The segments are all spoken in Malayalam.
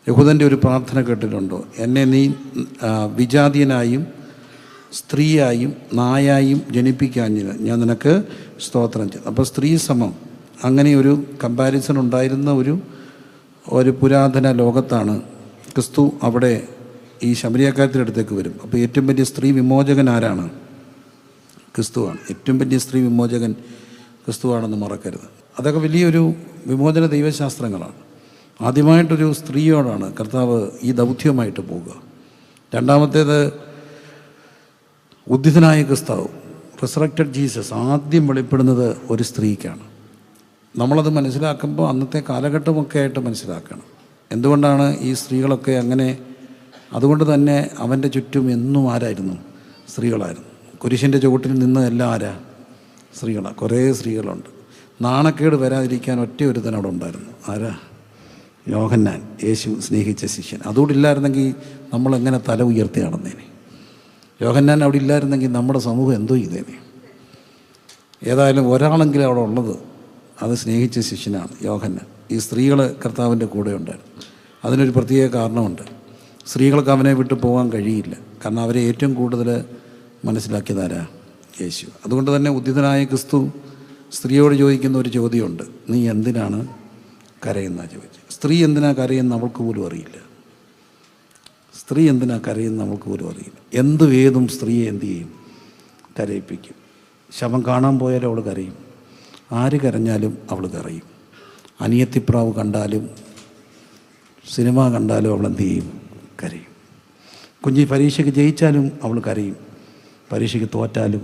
യഹൂദൻ്റെ ഒരു പ്രാർത്ഥന കേട്ടിട്ടുണ്ടോ? എന്നെ നീ വിജാതീയനായും സ്ത്രീയായും നായായും ജനിപ്പിക്കാഞ്ഞത് ഞാൻ നിനക്ക് സ്തോത്രം ചെയ്തു. അപ്പോൾ സ്ത്രീ സമം അങ്ങനെ ഒരു കമ്പാരിസൺ ഉണ്ടായിരുന്ന ഒരു പുരാതന ലോകത്താണ് ക്രിസ്തു അവിടെ ഈ ശമരിയക്കാരത്തിൻ്റെ അടുത്തേക്ക് വരും. അപ്പോൾ ഏറ്റവും വലിയ സ്ത്രീ വിമോചകൻ ആരാണ്? ക്രിസ്തുവാണ്. ഏറ്റവും വലിയ സ്ത്രീ വിമോചകൻ ക്രിസ്തുവാണെന്ന് മറക്കരുത്. അതൊക്കെ വലിയൊരു വിമോചന ദൈവശാസ്ത്രങ്ങളാണ്. ആദ്യമായിട്ടൊരു സ്ത്രീയോടാണ് കർത്താവ് ഈ ദൗത്യമായിട്ട് പോവുക. രണ്ടാമത്തേത് ഉദ്ധിതനായ ക്രിസ്താവ്, റിസറക്റ്റഡ് ജീസസ് ആദ്യം വെളിപ്പെടുന്നത് ഒരു സ്ത്രീക്കാണ്. നമ്മളത് മനസ്സിലാക്കുമ്പോൾ അന്നത്തെ കാലഘട്ടമൊക്കെ ആയിട്ട് മനസ്സിലാക്കണം. എന്തുകൊണ്ടാണ് ഈ സ്ത്രീകളൊക്കെ അങ്ങനെ? അതുകൊണ്ട് തന്നെ അവൻ്റെ ചുറ്റും എന്നും ആരായിരുന്നു? സ്ത്രീകളായിരുന്നു. കുരിശിൻ്റെ ചുവട്ടിൽ നിന്ന് എല്ലാം ആരാ? സ്ത്രീകളാണ്. കുറേ സ്ത്രീകളുണ്ട്. നാണക്കേട് വരാതിരിക്കാൻ ഒറ്റ ഒരുത്തൻ അവിടെ ഉണ്ടായിരുന്നു. ആരാ? യോഹന്നാൻ, യേശു സ്നേഹിച്ച ശിഷ്യൻ. അതുകൂടി ഇല്ലായിരുന്നെങ്കിൽ നമ്മളെങ്ങനെ തല ഉയർത്തി നടന്നേനെ? യോഹന്നാൻ അവിടെ ഇല്ലായിരുന്നെങ്കിൽ നമ്മുടെ സമൂഹം എന്തോ ചെയ്തേനെ? ഏതായാലും ഒരാളെങ്കിലും അവിടെ ഉള്ളത് അത് സ്നേഹിച്ച ശിഷ്യനാണ് യോഹന്നാൻ. ഈ സ്ത്രീകൾ കർത്താവിൻ്റെ കൂടെ ഉണ്ടായിരുന്നു. അതിനൊരു പ്രത്യേക കാരണമുണ്ട്. സ്ത്രീകൾക്ക് അവനെ വിട്ടു പോകാൻ കഴിയില്ല. കാരണം അവരെ ഏറ്റവും കൂടുതൽ മനസ്സിലാക്കിയതാരാ? യേശു. അതുകൊണ്ട് തന്നെ ഉദ്ധിതനായ ക്രിസ്തു സ്ത്രീയോട് ചോദിക്കുന്ന ഒരു ചോദ്യമുണ്ട്. നീ എന്തിനാണ് കരയുന്നത് ചോദിച്ചു. സ്ത്രീ എന്തിനാ കരയുന്ന അവൾക്ക് പോലും അറിയില്ല. സ്ത്രീ എന്തിനാ കരയുന്ന അവൾക്ക് പോലും അറിയില്ല. ഏതും സ്ത്രീയെ എന്തു ചെയ്യും? കരയിപ്പിക്കും. ശവം കാണാൻ പോയാലും അവൾ കരയും. ആര് കരഞ്ഞാലും അവൾ കരയും. അനിയത്തിപ്രാവ് കണ്ടാലും സിനിമ കണ്ടാലും അവൾ എന്തു ചെയ്യും? കരയും. കുഞ്ഞ് പരീക്ഷയ്ക്ക് ജയിച്ചാലും അവൾ കരയും. പരീക്ഷയ്ക്ക് തോറ്റാലും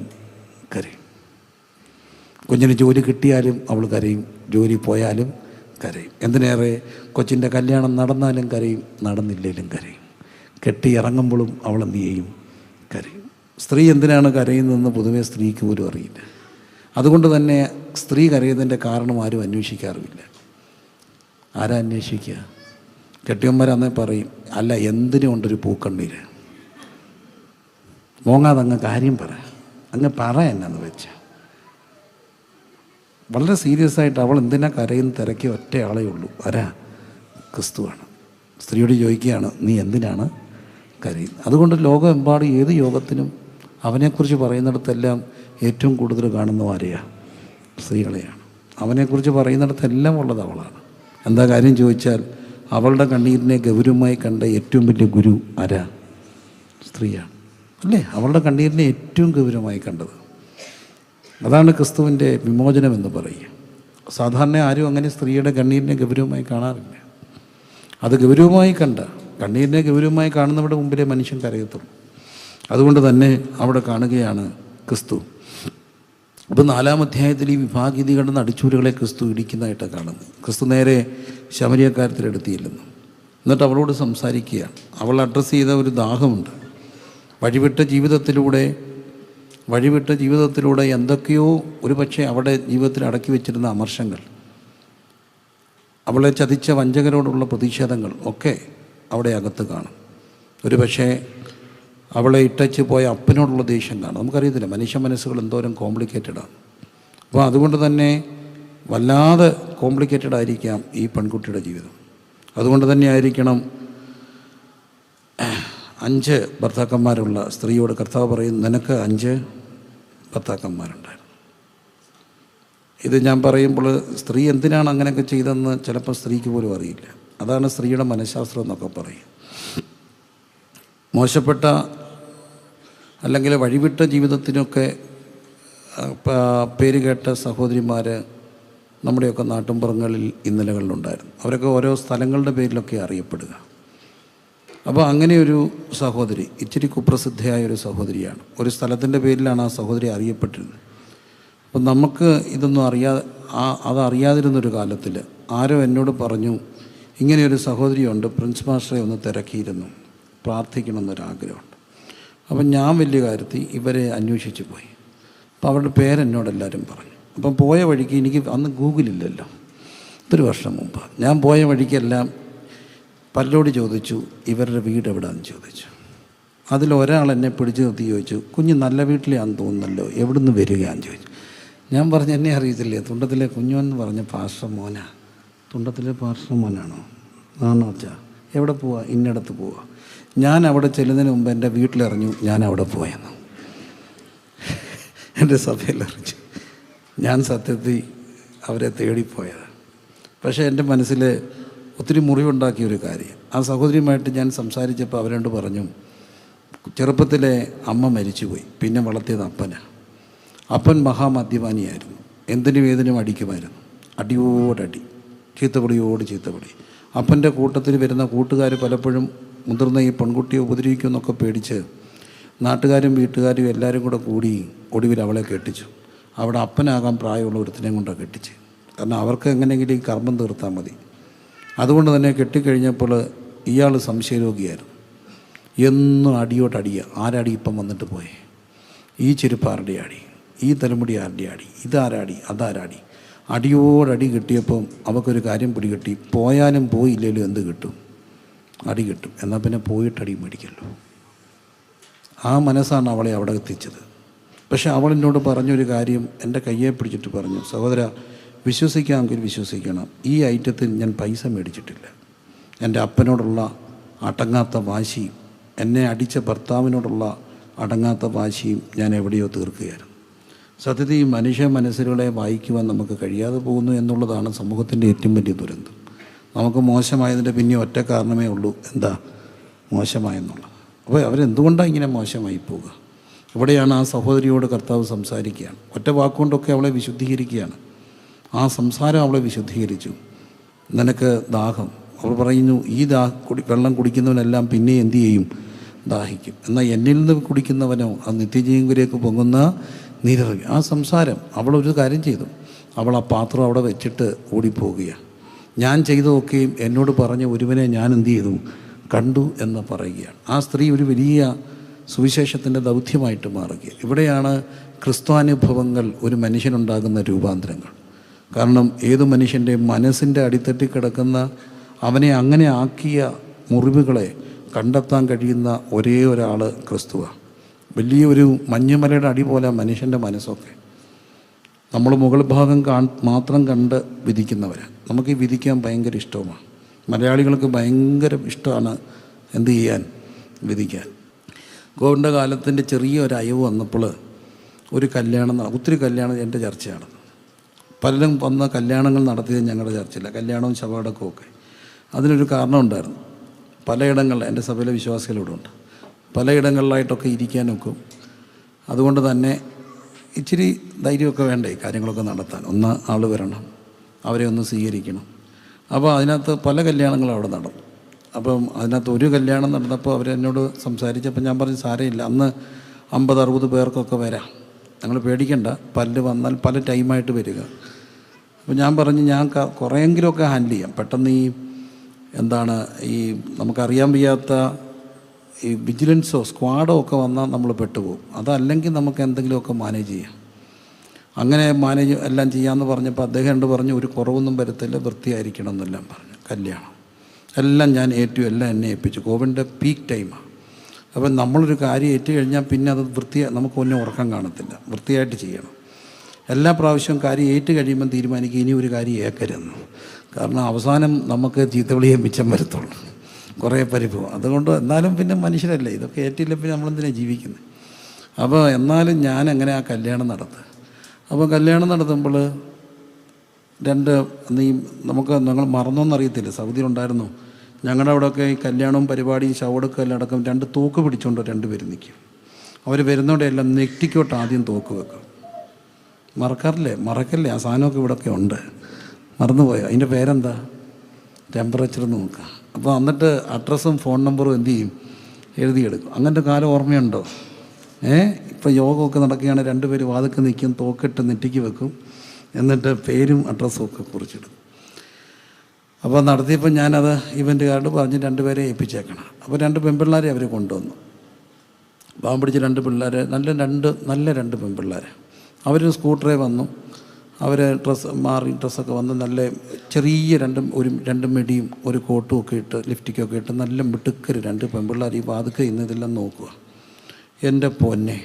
കരയും. കുഞ്ഞിന് ജോലി കിട്ടിയാലും അവൾ കരയും. ജോലി പോയാലും കരയും. എന്തിനേറെ കൊച്ചിൻ്റെ കല്യാണം നടന്നാലും കരയും, നടന്നില്ലെങ്കിലും കരയും. കെട്ടി ഇറങ്ങുമ്പോഴും അവൾ എന്തു ചെയ്യും? കരയും. സ്ത്രീ എന്തിനാണ് കരയുന്നതെന്ന് പൊതുവെ സ്ത്രീക്ക് പോലും അറിയില്ല. അതുകൊണ്ട് തന്നെ സ്ത്രീ കരയുന്നതിൻ്റെ കാരണം ആരും അന്വേഷിക്കാറുമില്ല. ആരാ അന്വേഷിക്കുക? കെട്ടിയന്മാരന്നേ പറയും, അല്ല എന്തിനുകൊണ്ടൊരു പൂക്കണ്ണീര്? മോങ്ങാതെ അങ്ങ് കാര്യം അങ്ങ് പറ എന്നാന്ന് വെച്ചാൽ. വളരെ സീരിയസ് ആയിട്ട് അവൾ എന്തിനാ കരയുന്ന തിരക്കി ഒറ്റ ആളേ ഉള്ളൂ. ആരാ? ക്രിസ്തുവാണ്. സ്ത്രീയോട് ചോദിക്കുകയാണ്, നീ എന്തിനാണ് കരയുന്നത്? അതുകൊണ്ട് ലോകമെമ്പാടും ഏത് യോഗത്തിനും അവനെക്കുറിച്ച് പറയുന്നിടത്തെല്ലാം ഏറ്റവും കൂടുതൽ കാണുന്ന ആരെയാ? സ്ത്രീകളെയാണ്. അവനെക്കുറിച്ച് പറയുന്നിടത്തെല്ലാം ഉള്ളത് അവളാണ്. എന്താ കാര്യം ചോദിച്ചാൽ അവളുടെ കണ്ണീരിനെ ഗൗരവമായി കണ്ട ഏറ്റവും വലിയ ഗുരു ആരാ? സ്ത്രീയാണ്. അല്ലേ? അവളുടെ കണ്ണീരിനെ ഏറ്റവും ഗൗരവമായി കണ്ടത്. അതാണ് ക്രിസ്തുവിൻ്റെ വിമോചനം എന്ന് പറയുക. സാധാരണ ആരും അങ്ങനെ സ്ത്രീയുടെ കണ്ണീരിനെ ഗൗരവമായി കാണാറില്ല. അത് ഗൗരവമായി കണ്ട, കണ്ണീരിനെ ഗൗരവമായി കാണുന്നവരുടെ മുമ്പിലെ മനുഷ്യൻ കരയത്തുള്ളൂ. അതുകൊണ്ട് തന്നെ അവിടെ കാണുകയാണ് ക്രിസ്തു. അപ്പോൾ 4-ാം അധ്യായത്തിൽ ഈ വിഭാഗീതികളുടെ നടിച്ചൂരുകളെ ക്രിസ്തു ഇടിക്കുന്നതായിട്ടാണ് കാണുന്നത്. ക്രിസ്തു നേരെ ശമരിയക്കാരത്തിലെടുത്തിയില്ലെന്നു. എന്നിട്ട് അവളോട് സംസാരിക്കുകയാണ്. അവൾ അഡ്രസ്സ് ചെയ്ത ഒരു ദാഹമുണ്ട്. വഴിവിട്ട ജീവിതത്തിലൂടെ എന്തൊക്കെയോ ഒരു പക്ഷേ അവിടെ ജീവിതത്തിൽ അടക്കി വെച്ചിരുന്ന അമർഷങ്ങൾ, അവളെ ചതിച്ച വഞ്ചകരോടുള്ള പ്രതിഷേധങ്ങൾ ഒക്കെ അവിടെ അകത്ത് കാണും. ഒരു പക്ഷേ അവളെ ഇട്ടച്ച് പോയ അപ്പനോടുള്ള ദേഷ്യം കാണും. നമുക്കറിയത്തില്ല, മനുഷ്യ മനസ്സുകൾ എന്തോരം കോംപ്ലിക്കേറ്റഡാണ്. അപ്പോൾ അതുകൊണ്ട് തന്നെ വല്ലാതെ കോംപ്ലിക്കേറ്റഡ് ആയിരിക്കാം ഈ പെൺകുട്ടിയുടെ ജീവിതം. അതുകൊണ്ട് തന്നെ ആയിരിക്കണം 5 ഭർത്താക്കന്മാരുള്ള സ്ത്രീയോട് കർത്താവ് പറയും, നിനക്ക് 5 ഭർത്താക്കന്മാരുണ്ടായിരുന്നു. ഇത് ഞാൻ പറയുമ്പോൾ സ്ത്രീ എന്തിനാണ് അങ്ങനെയൊക്കെ ചെയ്തതെന്ന് ചിലപ്പോൾ സ്ത്രീക്ക് പോലും അറിയില്ല. അതാണ് സ്ത്രീയുടെ മനഃശാസ്ത്രം എന്നൊക്കെ പറയും. മോശപ്പെട്ട അല്ലെങ്കിൽ വഴിവിട്ട ജീവിതത്തിനൊക്കെ പേര് കേട്ട സഹോദരിമാർ നമ്മുടെയൊക്കെ നാട്ടിൻപുറങ്ങളിൽ ഇന്നലകളിലുണ്ടായിരുന്നു. അവരൊക്കെ ഓരോ സ്ഥലങ്ങളുടെ പേരിലൊക്കെ അറിയപ്പെടുക. അപ്പോൾ അങ്ങനെയൊരു സഹോദരി, ഇച്ചിരി കുപ്രസിദ്ധയായൊരു സഹോദരിയാണ്. ഒരു സ്ഥലത്തിൻ്റെ പേരിലാണ് ആ സഹോദരി അറിയപ്പെട്ടിരുന്നത്. അപ്പം നമുക്ക് ഇതൊന്നും അതറിയാതിരുന്നൊരു കാലത്തിൽ ആരോ എന്നോട് പറഞ്ഞു, ഇങ്ങനെയൊരു സഹോദരിയുണ്ട്, പ്രിൻസ് മാസ്റ്ററെ ഒന്ന് തിരക്കിയിരുന്നു, പ്രാർത്ഥിക്കണമെന്നൊരാഗ്രഹമുണ്ട്. അപ്പം ഞാൻ വലിയ കാര്യത്തിൽ ഇവരെ അന്വേഷിച്ച് പോയി. അപ്പോൾ അവരുടെ പേരെന്നോടെല്ലാവരും പറഞ്ഞു. അപ്പം പോയ വഴിക്ക് എനിക്ക് അന്ന് ഗൂഗിളില്ലല്ലോ, 1 വർഷം മുമ്പ് ഞാൻ പോയ വഴിക്കെല്ലാം പലരോട് ചോദിച്ചു, ഇവരുടെ വീട് എവിടെയാണെന്ന് ചോദിച്ചു. അതിലൊരാൾ എന്നെ പിടിച്ചു നിർത്തി ചോദിച്ചു, കുഞ്ഞ് നല്ല വീട്ടിലെയാണെന്ന് തോന്നുന്നല്ലോ, എവിടുന്ന് വരികയാണെന്ന് ചോദിച്ചു. ഞാൻ പറഞ്ഞു, എന്നെ അറിയത്തില്ലേ, തുണ്ടത്തിലെ കുഞ്ഞുവെന്ന് പറഞ്ഞ പാസ്റ്റർ മോനാ. തുണ്ടത്തിലെ പാസ്റ്റർ മോനാണോ? ആണോ അച്ഛാ? എവിടെ പോവാ? ഇന്നടത്ത് പോവാ. ഞാൻ അവിടെ ചെല്ലുന്നതിന് മുമ്പ് എൻ്റെ വീട്ടിലറിഞ്ഞു ഞാൻ അവിടെ പോയെന്ന്, എൻ്റെ സഭയിലറിഞ്ഞു. ഞാൻ സത്യത്തിൽ അവരെ തേടിപ്പോയത്. പക്ഷേ എൻ്റെ മനസ്സിൽ ഒത്തിരി മുറിവുണ്ടാക്കിയൊരു കാര്യം, ആ സഹോദരിയുമായിട്ട് ഞാൻ സംസാരിച്ചപ്പോൾ അവരോട് പറഞ്ഞു, ചെറുപ്പത്തിലെ അമ്മ മരിച്ചുപോയി, പിന്നെ വളർത്തിയത് അപ്പനാണ്. അപ്പൻ മഹാമദ്യപാനിയായിരുന്നു, എന്തിനും ഏതിനും അടിക്കുമായിരുന്നു, അടിയോടടി, ചീത്തപടിയോട് ചീത്തപടി. അപ്പൻ്റെ കൂട്ടത്തിൽ വരുന്ന കൂട്ടുകാർ പലപ്പോഴും മുതിർന്ന ഈ പെൺകുട്ടിയെ ഉപദ്രവിക്കുമെന്നൊക്കെ പേടിച്ച് നാട്ടുകാരും വീട്ടുകാരും എല്ലാവരും കൂടെ കൂടി ഒടുവിൽ അവളെ കെട്ടിച്ചു. അവിടെ അപ്പനാകാൻ പ്രായമുള്ള ഒരുത്തിനെയും കൊണ്ടാണ് കെട്ടിച്ച്. കാരണം അവർക്ക് എങ്ങനെയെങ്കിലും ഈ കർമ്മം തീർത്താൽ മതി. അതുകൊണ്ട് തന്നെ കെട്ടിക്കഴിഞ്ഞപ്പോൾ ഇയാൾ സംശയരോഗിയായിരുന്നു. എന്നും അടിയോട്ടടിയ, ആരടി ഇപ്പം വന്നിട്ട് പോയേ, ഈ ചെരുപ്പാരുടെ അടി, ഈ തലമുടി ആരുടെ അടി, ഇതാരാടി അതാരാടി, അടിയോടടി കിട്ടിയപ്പം അവൾക്കൊരു കാര്യം പിടികിട്ടി, പോയാലും പോയില്ലെങ്കിലും എന്ത് കിട്ടും? അടി കിട്ടും. എന്നാൽ പിന്നെ പോയിട്ടടി മേടിക്കല്ലോ. ആ മനസ്സാണ് അവളെ അവിടെ എത്തിച്ചത്. പക്ഷെ അവളെന്നോട് പറഞ്ഞൊരു കാര്യം, എൻ്റെ കയ്യെ പിടിച്ചിട്ട് പറഞ്ഞു, സഹോദര, വിശ്വസിക്കാമെങ്കിൽ വിശ്വസിക്കണം, ഈ ഐറ്റത്തിൽ ഞാൻ പൈസ മേടിച്ചിട്ടില്ല. എൻ്റെ അപ്പനോടുള്ള അടങ്ങാത്ത വാശിയും എന്നെ അടിച്ച ഭർത്താവിനോടുള്ള അടങ്ങാത്ത വാശിയും ഞാൻ എവിടെയോ തീർക്കുകയായിരുന്നു. സത്യത്തിൽ ഈ മനുഷ്യ മനസ്സുകളെ വായിക്കുവാൻ നമുക്ക് കഴിയാതെ പോകുന്നു എന്നുള്ളതാണ് സമൂഹത്തിൻ്റെ ഏറ്റവും വലിയ ദുരന്തം. നമുക്ക് മോശമായതിൻ്റെ പിന്നെ ഒറ്റ കാരണമേ ഉള്ളൂ, എന്താ? മോശമായെന്നുള്ളത്. അപ്പോൾ അവരെന്തുകൊണ്ടാണ് ഇങ്ങനെ മോശമായി പോവുക? ഇവിടെയാണ് ആ സഹോദരിയോട് കർത്താവ് സംസാരിക്കുകയാണ്. ഒറ്റ വാക്കുകൊണ്ടൊക്കെ അവളെ വിശുദ്ധീകരിക്കുകയാണ്. ആ സംസാരം അവളെ വിശുദ്ധീകരിച്ചു. നിനക്ക് ദാഹം, അവൾ പറയുന്നു, ഈ വെള്ളം കുടിക്കുന്നവനെല്ലാം പിന്നെ എന്തു ചെയ്യും? ദാഹിക്കും. എന്നാൽ എന്നിൽ നിന്ന് കുടിക്കുന്നവനോ ആ നിത്യജീവനിലേക്ക് പൊങ്ങുന്ന നീരിറങ്ങി. ആ സംസാരം, അവളൊരു കാര്യം ചെയ്തു, അവൾ ആ പാത്രം അവിടെ വെച്ചിട്ട് ഓടിപ്പോവുകയാണ്. ഞാൻ ചെയ്തതൊക്കെയും എന്നോട് പറഞ്ഞ ഒരുവനെ ഞാൻ എന്തു ചെയ്തു? കണ്ടു എന്ന് പറയുകയാണ്. ആ സ്ത്രീ ഒരു വലിയ സുവിശേഷത്തിൻ്റെ ദൗത്യമായിട്ട് മാറുകയാണ്. ഇവിടെയാണ് ക്രിസ്ത്വാനുഭവങ്ങൾ ഒരു മനുഷ്യനുണ്ടാകുന്ന രൂപാന്തരങ്ങൾ. കാരണം ഏതു മനുഷ്യൻ്റെ മനസ്സിൻ്റെ അടിത്തട്ടി കിടക്കുന്ന, അവനെ അങ്ങനെ ആക്കിയ മുറിവുകളെ കണ്ടെത്താൻ കഴിയുന്ന ഒരേ ഒരാൾ ക്രിസ്തുവാണ്. വലിയൊരു മഞ്ഞുമലയുടെ അടി പോലെ മനുഷ്യൻ്റെ മനസ്സൊക്കെ. നമ്മൾ മുകൾ ഭാഗം മാത്രം കണ്ട് വിധിക്കുന്നവരാണ്. നമുക്ക് ഈ വിധിക്കാൻ ഭയങ്കര ഇഷ്ടവുമാണ്. മലയാളികൾക്ക് ഭയങ്കര ഇഷ്ടമാണ് എന്ത് ചെയ്യാൻ? വിധിക്കാൻ. കോവിഡിൻ്റെ കാലത്തിൻ്റെ ചെറിയൊരു അയവ് വന്നപ്പോൾ ഒരു കല്യാണം, ഒത്തിരി കല്യാണം എൻ്റെ ചർച്ചയാണ്. പലരും വന്ന കല്യാണങ്ങൾ നടത്തിയത് ഞങ്ങളുടെ ചർച്ചയില്ല, കല്യാണവും ശവടക്കവും ഒക്കെ. അതിനൊരു കാരണം ഉണ്ടായിരുന്നു. പലയിടങ്ങളിൽ എൻ്റെ സഭയിലെ വിശ്വാസികളിവിടെ ഉണ്ട്, പലയിടങ്ങളിലായിട്ടൊക്കെ ഇരിക്കാനൊക്കും. അതുകൊണ്ട് തന്നെ ഇച്ചിരി ധൈര്യമൊക്കെ വേണ്ടേ കാര്യങ്ങളൊക്കെ നടത്താൻ. ഒന്ന് ആൾ വരണം, അവരെ ഒന്ന് സ്വീകരിക്കണം. അപ്പോൾ അതിനകത്ത് പല കല്യാണങ്ങളും അവിടെ നടന്നു. അപ്പം അതിനകത്ത് ഒരു കല്യാണം നടന്നപ്പോൾ അവരെന്നോട് സംസാരിച്ചപ്പോൾ ഞാൻ പറഞ്ഞു, സാരമില്ല, അന്ന് 50-60 പേർക്കൊക്കെ വരാം, ഞങ്ങൾ പേടിക്കണ്ട, പലര് വന്നാൽ പല ടൈമായിട്ട് വരിക. അപ്പോൾ ഞാൻ പറഞ്ഞു, ഞാൻ കുറേയെങ്കിലുമൊക്കെ ഹാൻഡിൽ ചെയ്യാം. പെട്ടെന്ന് ഈ നമുക്കറിയാൻ വയ്യാത്ത ഈ വിജിലൻസോ സ്ക്വാഡോ ഒക്കെ വന്നാൽ നമ്മൾ പെട്ടുപോകും. അതല്ലെങ്കിൽ നമുക്ക് എന്തെങ്കിലുമൊക്കെ മാനേജ് ചെയ്യാം. അങ്ങനെ മാനേജ് എല്ലാം ചെയ്യാമെന്ന് പറഞ്ഞപ്പോൾ അദ്ദേഹം പറഞ്ഞു, ഒരു കുറവൊന്നും വരത്തില്ല, വൃത്തിയായിരിക്കണം എന്നെല്ലാം പറഞ്ഞു. കല്യാണം എല്ലാം ഞാൻ ഏറ്റു, എല്ലാം എന്നെ ഏൽപ്പിച്ചു. കോവിഡിൻ്റെ പീക്ക് ടൈമാണ്. അപ്പം നമ്മളൊരു കാര്യം ഏറ്റു കഴിഞ്ഞാൽ പിന്നെ അത് നമുക്ക് ഒന്നും ഉറക്കം കാണത്തില്ല, വൃത്തിയായിട്ട് ചെയ്യണം. എല്ലാ പ്രാവശ്യവും കാര്യം ഏറ്റു കഴിയുമ്പം തീരുമാനിക്കുക ഇനി ഒരു കാര്യം ഏക്കരുതെന്ന്. കാരണം അവസാനം നമുക്ക് ചീത്തവിളിയെ മിച്ചം വരത്തുള്ളൂ, കുറേ പരിഭവം. അതുകൊണ്ട് എന്നാലും പിന്നെ മനുഷ്യരല്ലേ, ഇതൊക്കെ ഏറ്റില്ല പിന്നെ നമ്മളെന്തിനാണ് ജീവിക്കുന്നത്? അപ്പോൾ എന്നാലും ഞാൻ അങ്ങനെ ആ കല്യാണം നടത്തുക. അപ്പോൾ കല്യാണം നടത്തുമ്പോൾ ഞങ്ങൾ മറന്നോന്നറിയത്തില്ല, സൗദിയിലുണ്ടായിരുന്നു. ഞങ്ങളുടെ അവിടെയൊക്കെ ഈ കല്യാണവും പരിപാടിയും ശവടക്കമെല്ലാം അടക്കം 2 തോക്ക് പിടിച്ചുകൊണ്ട് 2 പേര് നിൽക്കും. അവർ വരുന്നവിടെ എല്ലാം നെറ്റിക്കോട്ട് ആദ്യം തോക്ക് വെക്കും. മറക്കല്ലേ, ആ സാധനമൊക്കെ ഇവിടെയൊക്കെ ഉണ്ട്, മറന്നുപോയോ? അതിൻ്റെ പേരെന്താ? ടെമ്പറേച്ചർ നോക്കുക. അപ്പോൾ എന്നിട്ട് അഡ്രസ്സും ഫോൺ നമ്പറും എന്തു ചെയ്യും? എഴുതിയെടുക്കും. അങ്ങനത്തെ കാലം ഓർമ്മയുണ്ടോ? ഇപ്പോൾ യോഗമൊക്കെ നടക്കുകയാണ്, 2 പേര് വാതിക്ക് നിൽക്കും, തോക്കിട്ട് നെറ്റിക്ക് വെക്കും, എന്നിട്ട് പേരും അഡ്രസ്സും ഒക്കെ കുറിച്ചിടും. അപ്പോൾ നടത്തിയപ്പോൾ ഞാനത് ഇവൻ്റുകാരോട് പറഞ്ഞ് 2 പേരെ ഏൽപ്പിച്ചേക്കണം. അപ്പോൾ 2 പെൺപിള്ളേരെ അവർ കൊണ്ടുവന്നു. പാവം പിടിച്ച് 2 പിള്ളേർ, നല്ല 2 പെൺപിള്ളേർ. അവർ സ്കൂട്ടറെ വന്നു, അവർ ഡ്രസ്സൊക്കെ വന്ന് നല്ല ചെറിയ 2 മിടിയും ഒരു കോട്ടും ഒക്കെ ഇട്ട് ലിഫ്റ്റിക്കൊക്കെ ഇട്ട് നല്ല മിടുക്കര് 2 പെൺപിള്ളേർ ഈ വാതുക്കെ ഇതെല്ലാം നോക്കുക. എൻ്റെ പൊന്നെ,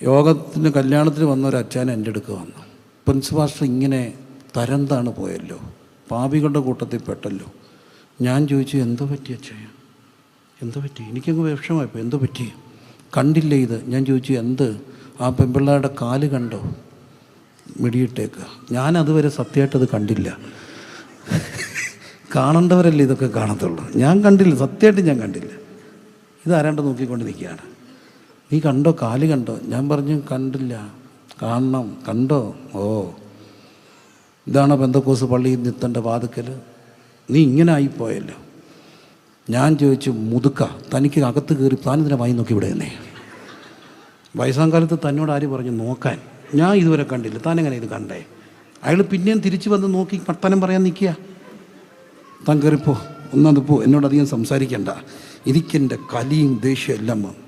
യോഗത്തിന് കല്യാണത്തിന് വന്ന ഒരു അച്ഛൻ എൻ്റെ അടുക്ക് വന്നു. പ്രിൻസ് പാസ്റ്റർ ഇങ്ങനെ തരംതാണ് പോയല്ലോ, പാപികളുടെ കൂട്ടത്തിൽ പെട്ടല്ലോ, ഞാൻ ചോദിച്ചു, എന്തോ പറ്റി അച്ഛാ, എന്തോ പറ്റി? എനിക്കങ്ങ് വിഷമമായിപ്പോൾ. എന്തോ പറ്റി? കണ്ടില്ല ഇത്. ഞാൻ ചോദിച്ചു, എന്ത്? ആ പെൺപിള്ളേരുടെ കാല് കണ്ടോ? മിടിയിട്ടേക്കുക. ഞാൻ അതുവരെ സത്യമായിട്ടത് കണ്ടില്ല. കാണേണ്ടവരല്ലേ ഇതൊക്കെ കാണത്തുള്ളൂ. ഞാൻ കണ്ടില്ല, സത്യമായിട്ട് ഞാൻ കണ്ടില്ല. ഇതാരാണ്ട് നോക്കിക്കൊണ്ട് നിൽക്കുകയാണ്. നീ കണ്ടോ, കാല് കണ്ടോ? ഞാൻ പറഞ്ഞു, കണ്ടില്ല. കാണണം. കണ്ടോ? ഓ, ഇതാണോ പെന്തക്കോസ് പള്ളിയിൽ നിർത്തേണ്ട വാതുക്കൽ? നീ ഇങ്ങനെ ആയിപ്പോയല്ലോ. ഞാൻ ചോദിച്ചു, മുതുക്ക, തനിക്ക് അകത്ത് കയറി താനിതിനെ വായി നോക്കി വിടുന്നേ. വയസ്സാം കാലത്ത് തന്നോട് ആര് പറഞ്ഞു നോക്കാൻ? ഞാൻ ഇതുവരെ കണ്ടില്ല, താനെങ്ങനെ ഇത് കണ്ടേ? അയാൾ പിന്നെയും തിരിച്ചു വന്ന് നോക്കി വർത്തമാനം പറയാൻ നിൽക്കുക. താൻ കയറിപ്പോ, ഒന്നത് പോ, എന്നോടധികം സംസാരിക്കണ്ട. എനിക്കെൻ്റെ കലിയും ദേഷ്യവും എല്ലാം വന്നു.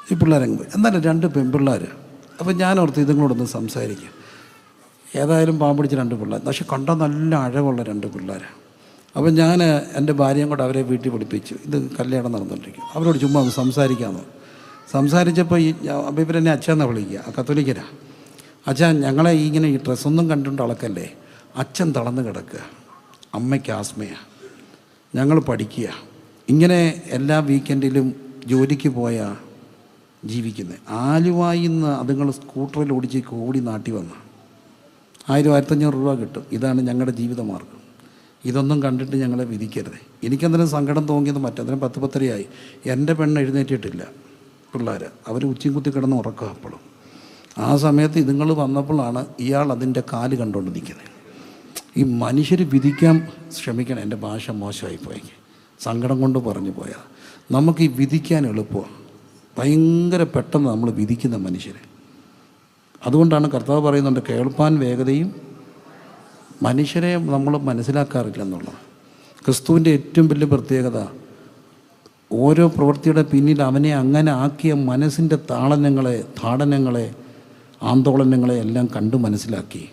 ഈ പിള്ളേരങ്ങ് പോയി. എന്നാലും 2 പെൺപിള്ളേർ. അപ്പം ഞാൻ ഓർത്ത് ഇതുങ്ങളോടൊന്ന് സംസാരിക്കുക. ഏതായാലും പാമ്പിടിച്ച 2 പിള്ളേർ, പക്ഷെ കണ്ടാൽ നല്ല അഴകുള്ള 2 പിള്ളേരാണ്. അപ്പം ഞാൻ എൻ്റെ ഭാര്യയും കൂടെ അവരെ വീട്ടിൽ പഠിപ്പിച്ചു. ഇത് കല്യാണം നടന്നുകൊണ്ടിരിക്കും. അവരോട് ചുമ്മാ ഒന്ന് സംസാരിക്കാമെന്ന് സംസാരിച്ചപ്പോൾ അപ്പം ഇവരെന്നെ അച്ഛനെന്നാണ് വിളിക്കുക. കത്തോലിക്കരാ. അച്ഛൻ, ഞങ്ങളെ ഇങ്ങനെ ഈ ഡ്രസ്സൊന്നും കണ്ടുകൊണ്ട് അളക്കല്ലേ. അച്ഛൻ തളർന്ന് കിടക്കുക, അമ്മയ്ക്ക് ആസ്മയാണ്, ഞങ്ങൾ പഠിക്കുക. ഇങ്ങനെ എല്ലാ വീക്കെൻഡിലും ജോലിക്ക് പോയാൽ ജീവിക്കുന്നത്. ആലുവായിൽ നിന്ന് അതുങ്ങൾ സ്കൂട്ടറിൽ ഓടിച്ച് ഓടി നാട്ടി വന്ന 1000-1500 രൂപ കിട്ടും. ഇതാണ് ഞങ്ങളുടെ ജീവിതമാർഗം. ഇതൊന്നും കണ്ടിട്ട് ഞങ്ങളെ വിധിക്കരുത്. എനിക്കെന്തിനും സങ്കടം തോന്നിയത് മറ്റതിനും 10-10:30 എൻ്റെ പെണ്ണ് എഴുന്നേറ്റിട്ടില്ല. പിള്ളേർ അവർ ഉച്ചയും കുത്തി കിടന്ന് ഉറക്കുക. അപ്പോഴും ആ സമയത്ത് ഇതുങ്ങൾ വന്നപ്പോഴാണ് ഇയാൾ അതിൻ്റെ കാല് കണ്ടുകൊണ്ട് നിൽക്കുന്നത്. ഈ മനുഷ്യർ വിധിക്കാൻ ശ്രമിക്കണം. എൻ്റെ ഭാഷ മോശമായിപ്പോയി, സങ്കടം കൊണ്ട് പറഞ്ഞു പോയാൽ. നമുക്ക് ഈ വിധിക്കാൻ എളുപ്പമാണ്, ഭയങ്കര പെട്ടെന്ന് നമ്മൾ വിധിക്കുന്ന മനുഷ്യരെ. അതുകൊണ്ടാണ് കർത്താവ് പറയുന്നുണ്ട്, കേൾപ്പാൻ വേഗതയും. മനുഷ്യരെ നമ്മൾ മനസ്സിലാക്കാറില്ല എന്നുള്ളത്. ക്രിസ്തുവിൻ്റെ ഏറ്റവും വലിയ പ്രത്യേകത, ഓരോ പ്രവൃത്തിയുടെ പിന്നിൽ അവനെ അങ്ങനെ ആക്കിയ മനസ്സിൻ്റെ താടനങ്ങളെ ആന്തോളനങ്ങളെ എല്ലാം കണ്ടു മനസ്സിലാക്കി